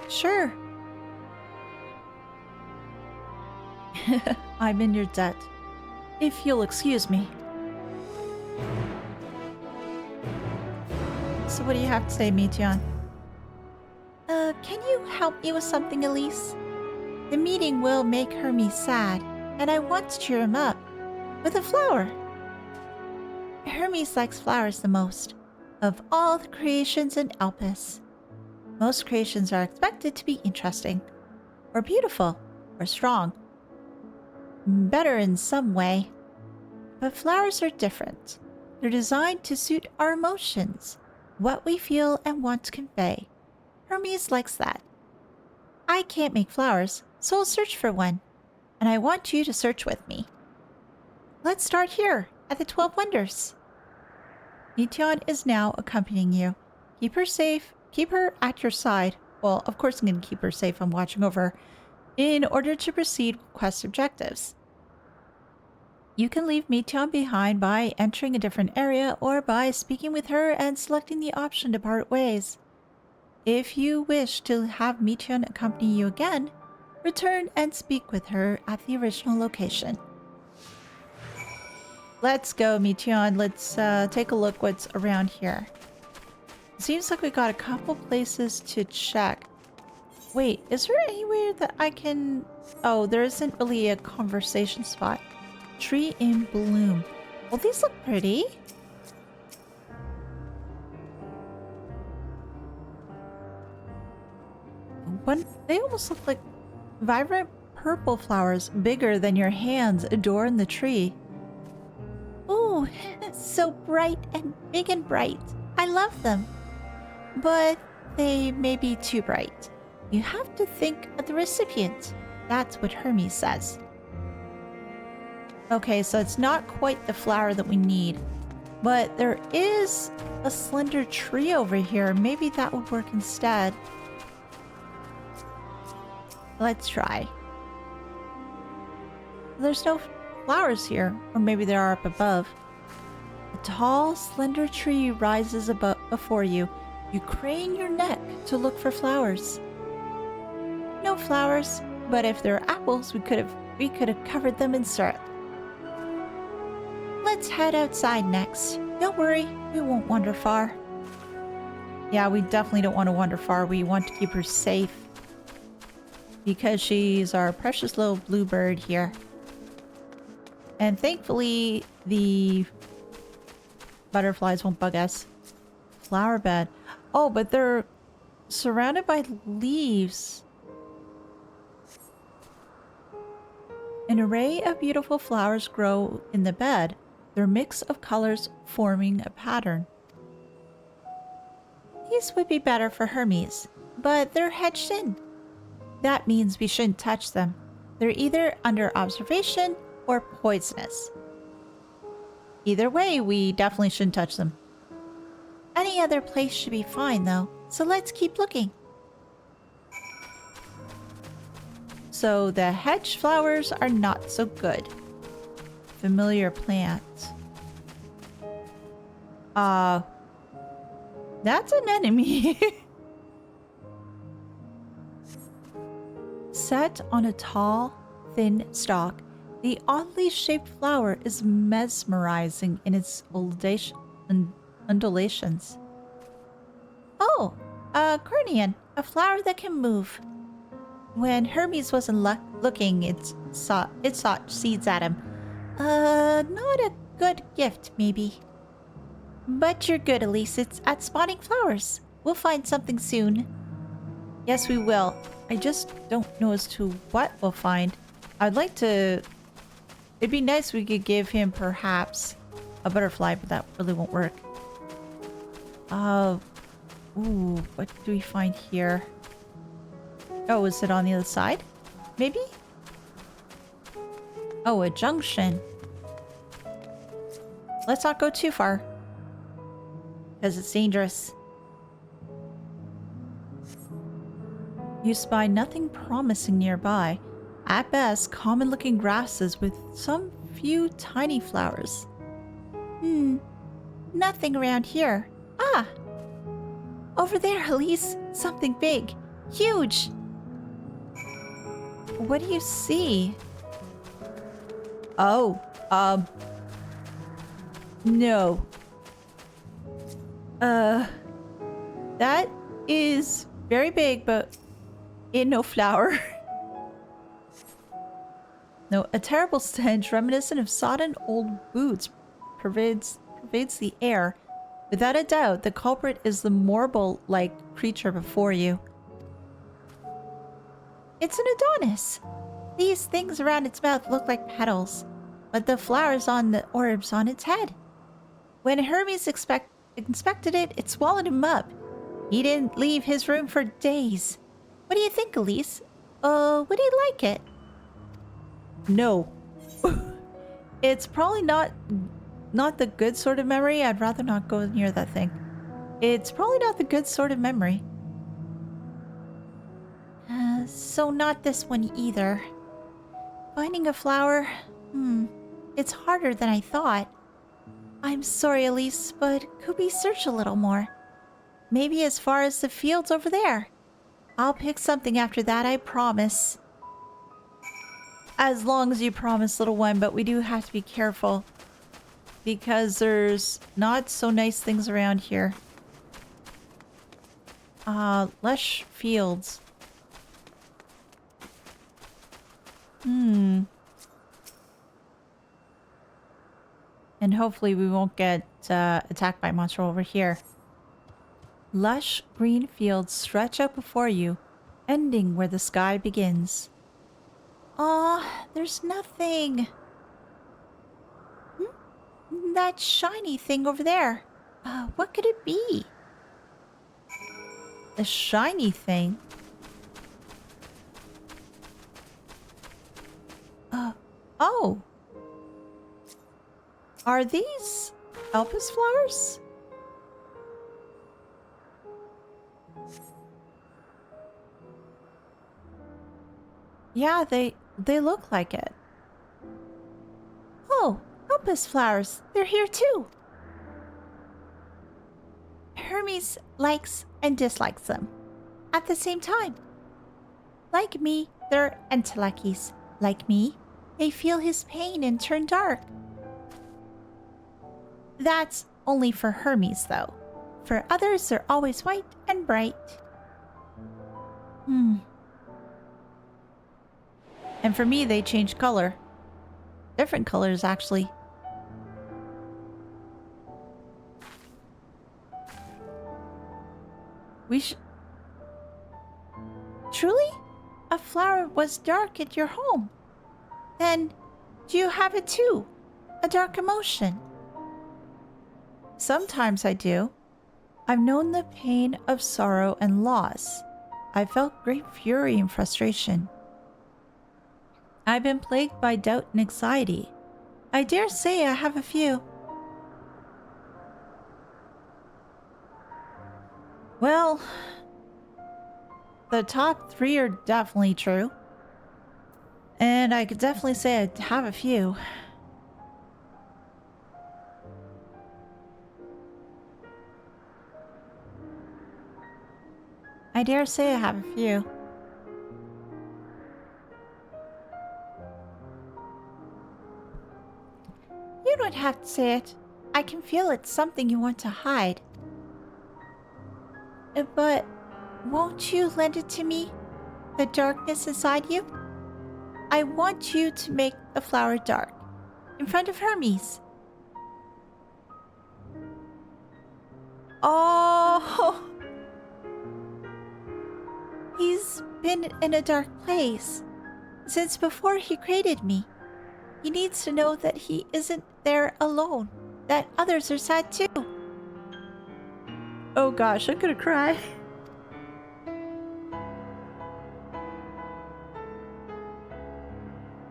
Sure. I'm in your debt. If you'll excuse me. So what do you have to say, Meteion? Can you help me with something, Elise? The meeting will make Hermes sad, and I want to cheer him up. With a flower. Hermes likes flowers the most. Of all the creations in Elpis. Most creations are expected to be interesting, or beautiful, or strong. Better in some way. But flowers are different. They're designed to suit our emotions, what we feel and want to convey. Hermes likes that. I can't make flowers, so I'll search for one. And I want you to search with me. Let's start here, at the 12 Wonders. Meteion is now accompanying you. Keep her safe. Keep her at your side. Well, of course I'm going to keep her safe. I'm watching over her. In order to proceed with quest objectives. You can leave Meteion behind by entering a different area or by speaking with her and selecting the option to part ways. If you wish to have Meteion accompany you again, return and speak with her at the original location. Let's go, Meteion. Let's take a look what's around here. Seems like we got a couple places to check. Wait, is there anywhere that I can... Oh, there isn't really a conversation spot. Tree in bloom. Well, these look pretty. They almost look like vibrant purple flowers, bigger than your hands, adorn the tree. Ooh, so bright and big and bright. I love them. But they may be too bright. You have to think of the recipient. That's what Hermes says. Okay, so it's not quite the flower that we need. But there is a slender tree over here. Maybe that would work instead. Let's try. There's no flowers here. Or maybe there are up above. A tall, slender tree rises before you. You crane your neck to look for flowers. No flowers, but if there are apples, we could have covered them in syrup. Let's head outside next. Don't worry, we won't wander far. Yeah, we definitely don't want to wander far. We want to keep her safe. Because she's our precious little bluebird here. And thankfully, the butterflies won't bug us. Flower bed. Oh, but they're surrounded by leaves. An array of beautiful flowers grow in the bed, their mix of colors forming a pattern. These would be better for Hermes, but they're hedged in. That means we shouldn't touch them. They're either under observation or poisonous. Either way, we definitely shouldn't touch them. Any other place should be fine though, so let's keep looking. So the hedge flowers are not so good. Familiar plants. That's an enemy. Set on a tall, thin stalk, the oddly shaped flower is mesmerizing in its undulations. Oh, a Cornean, a flower that can move. When Hermes wasn't looking, it sought seeds at him. Not a good gift, maybe. But you're good, Elise. It's at spotting flowers. We'll find something soon. Yes, we will. I just don't know as to what we'll find. I'd like to... It'd be nice if we could give him, perhaps, a butterfly, but that really won't work. Ooh, what do we find here? Oh, is it on the other side? Maybe? Oh, a junction. Let's not go too far. because it's dangerous. You spy nothing promising nearby. At best, common-looking grasses with some few tiny flowers. Nothing around here. Ah! Over there, Elise. Something big. Huge! What do you see? Oh, no. That is very big, but in no flower. No, a terrible stench reminiscent of sodden old boots pervades the air. Without a doubt, the culprit is the morble-like creature before you. It's an Adonis. These things around its mouth look like petals, but the flowers on the orbs on its head. When Hermes inspected it, it swallowed him up. He didn't leave his room for days. What do you think, Elise? Would he like it? No. It's probably not the good sort of memory. I'd rather not go near that thing. It's probably not the good sort of memory. So not this one either. Finding a flower? It's harder than I thought. I'm sorry, Elise, but could we search a little more? Maybe as far as the fields over there. I'll pick something after that, I promise. As long as you promise, little one, but we do have to be careful. Because there's not so nice things around here. Lush fields. And hopefully we won't get attacked by a monster over here. Lush green fields stretch out before you, ending where the sky begins. Aw, there's nothing. That shiny thing over there. What could it be? The shiny thing? Oh. Are these Elpis flowers? Yeah, they look like it. Oh, Elpis flowers. They're here too. Hermes likes and dislikes them at the same time. Like me, they're Entelechies. Like me, they feel his pain and turn dark. That's only for Hermes, though. For others, they're always white and bright. And for me, they change color. Different colors, actually. Truly? A flower was dark at your home. Then, do you have it too? A dark emotion? Sometimes I do. I've known the pain of sorrow and loss. I've felt great fury and frustration. I've been plagued by doubt and anxiety. I dare say I have a few. Well, the top 3 are definitely true. And I could definitely say I have a few. I dare say I have a few. You don't have to say it. I can feel it's something you want to hide. But won't you lend it to me? The darkness inside you? I want you to make the flower dark. In front of Hermes. Oh! He's been in a dark place since before he created me. He needs to know that he isn't there alone, that others are sad too. Oh gosh, I'm gonna cry.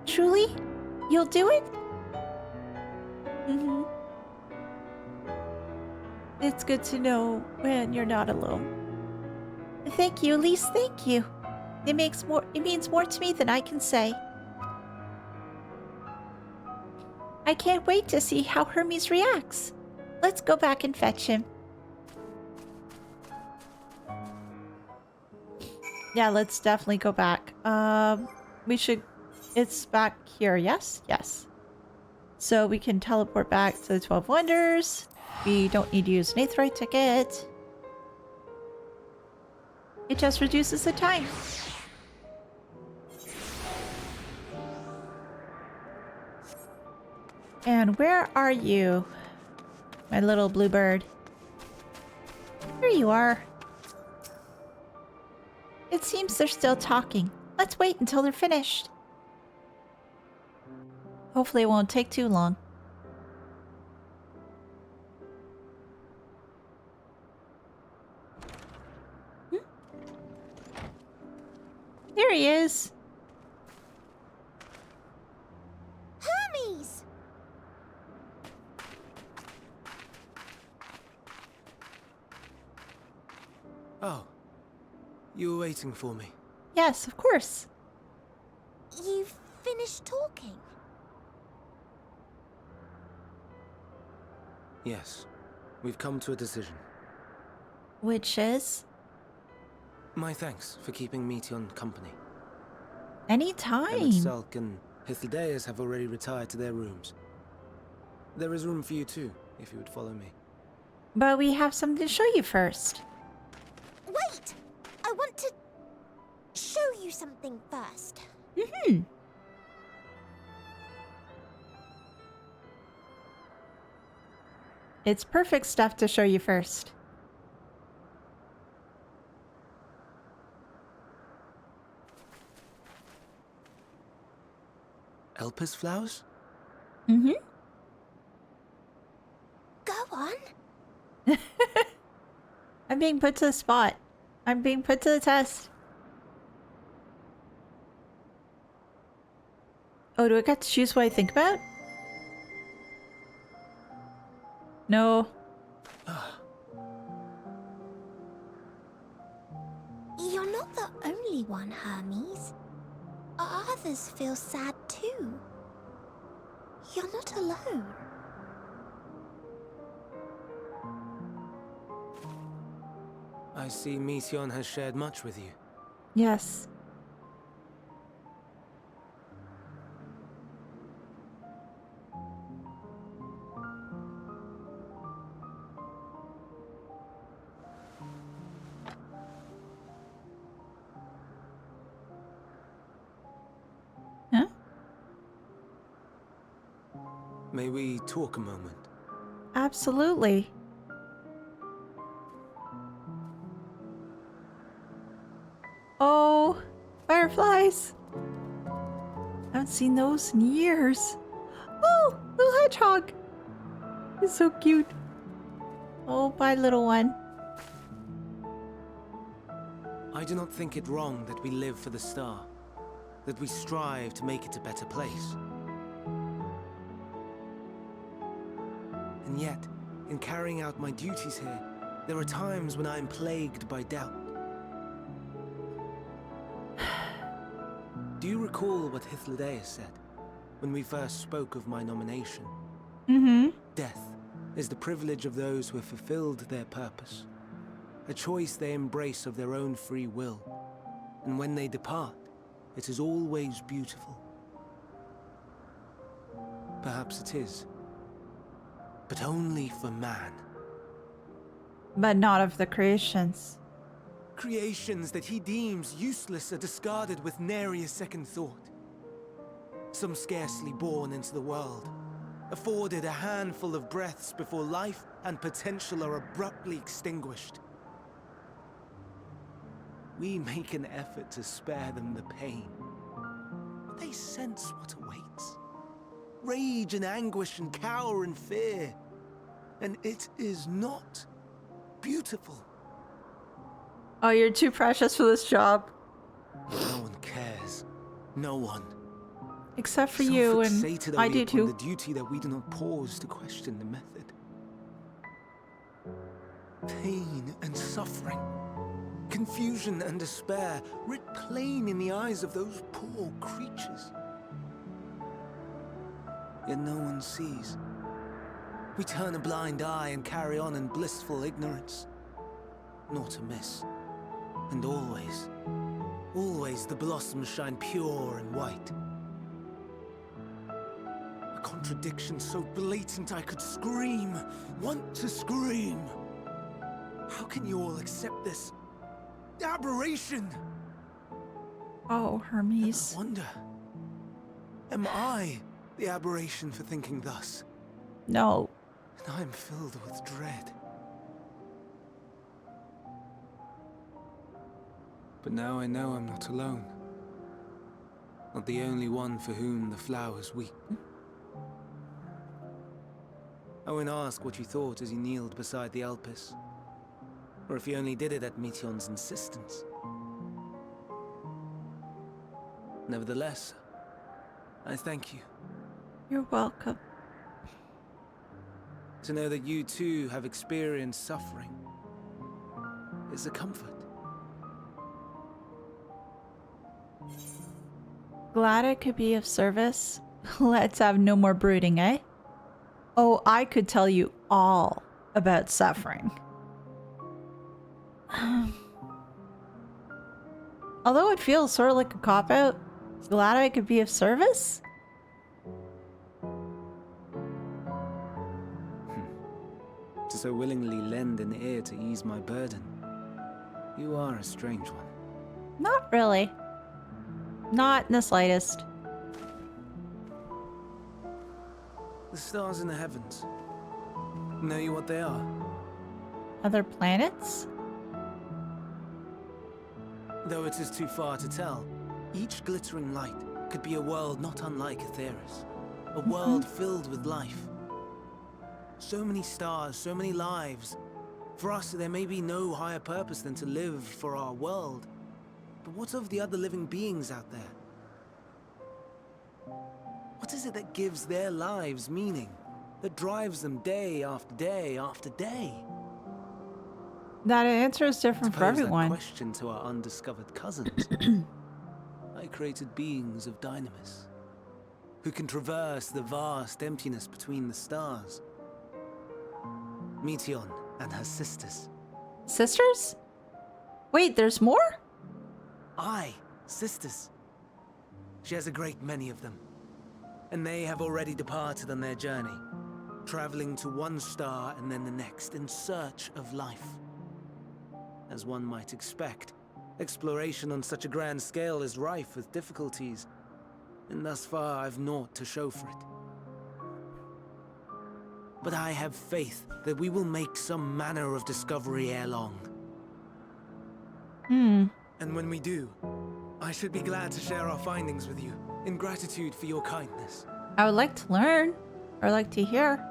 Truly? You'll do it? It's good to know when you're not alone. Thank you, Elise, thank you. It means more to me than I can say. I can't wait to see how Hermes reacts. Let's go back and fetch him. Yeah, let's definitely go back. We should... It's back here, yes? Yes. So we can teleport back to the 12 Wonders. We don't need to use an Aetheryte ticket. It just reduces the time. And where are you, my little blue bird? Here you are. It seems they're still talking. Let's wait until they're finished. Hopefully it won't take too long. There he is. Hermes! Oh, you were waiting for me. Yes, of course. You've finished talking? Yes, we've come to a decision. Which is? My thanks for keeping Meteon company. Anytime. Emet-Selch and Hythlodaeus have already retired to their rooms. There is room for you too, if you would follow me. But we have something to show you first. Wait! I want to show you something first. Mm-hmm. It's perfect stuff to show you first. Elpis flowers? Mm-hmm. Go on. I'm being put to the spot. I'm being put to the test. Oh, do I get to choose what I think about? No. You're not the only one, Hermes. Others feel sad too. You're not alone. I see Meteon has shared much with you. Yes. Huh? May we talk a moment? Absolutely. Oh, fireflies. I haven't seen those in years. Oh, little hedgehog. It's so cute. Oh, bye, little one. I do not think it wrong that we live for the star, that we strive to make it a better place. And yet, in carrying out my duties here, there are times when I am plagued by doubt. Do you recall what Hythlodaeus said when we first spoke of my nomination? Mm-hmm. Death is the privilege of those who have fulfilled their purpose, a choice they embrace of their own free will, and when they depart, it is always beautiful. Perhaps it is, but only for man. But not of the creations. Creations that he deems useless are discarded with nary a second thought. Some scarcely born into the world, afforded a handful of breaths before life and potential are abruptly extinguished. We make an effort to spare them the pain, but they sense what awaits. Rage and anguish and cower and fear, and it is not beautiful. Oh, you're too precious for this job. No one cares. No one. Except for So you, and fixated are I we do upon too. the duty that we do not pause to question the method. Pain and suffering, confusion and despair, writ plain in the eyes of those poor creatures. Yet no one sees. We turn a blind eye and carry on in blissful ignorance. Not amiss. And always, always the blossoms shine pure and white. A contradiction so blatant I could scream, want to scream. How can you all accept this aberration? Oh, Hermes. I wonder, am I the aberration for thinking thus? No. And I am filled with dread. But now I know I'm not alone. Not the only one for whom the flowers weep. I won't ask what you thought as you kneeled beside the Alpes, or if you only did it at Meteon's insistence. Nevertheless, I thank you. You're welcome. To know that you too have experienced suffering is a comfort. Glad I could be of service. Let's have no more brooding, eh? Oh, I could tell you all about suffering. Although it feels sort of like a cop-out, glad I could be of service? To so willingly lend an ear to ease my burden. You are a strange one. Not really. Not in the slightest. The stars in the heavens. Know you what they are? Other planets? Though it is too far to tell, each glittering light could be a world not unlike Aetheris. A world filled with life. So many stars, so many lives. For us, there may be no higher purpose than to live for our world. But what of the other living beings out there? What is it that gives their lives meaning? That drives them day after day after day? That answer is different for everyone. That question to our undiscovered cousins. I created beings of Dynamis, who can traverse the vast emptiness between the stars. Meteon and her sisters. Sisters? Wait, there's more? Aye, sisters. She has a great many of them. And they have already departed on their journey, traveling to one star and then the next in search of life. As one might expect, exploration on such a grand scale is rife with difficulties, and thus far I've naught to show for it. But I have faith that we will make some manner of discovery ere long. And when we do, I should be glad to share our findings with you, in gratitude for your kindness. I would like to learn, or like to hear.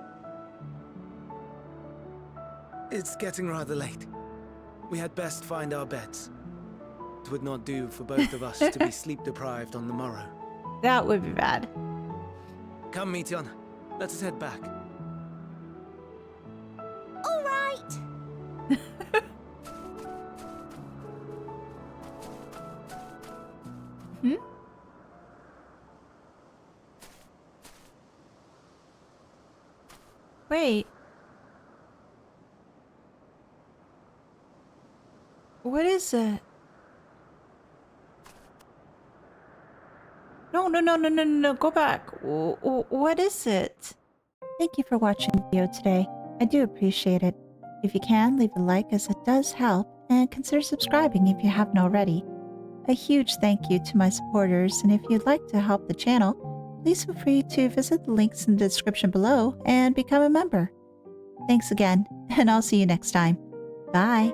It's getting rather late. We had best find our beds. It would not do for both of us to be sleep-deprived on the morrow. That would be bad. Come, Meteon. Let us head back. All right. Wait. What is it? No, go back. What is it? Thank you for watching the video today. I do appreciate it. If you can, leave a like as it does help, and consider subscribing if you haven't already. A huge thank you to my supporters, and if you'd like to help the channel, please feel free to visit the links in the description below and become a member. Thanks again, and I'll see you next time. Bye!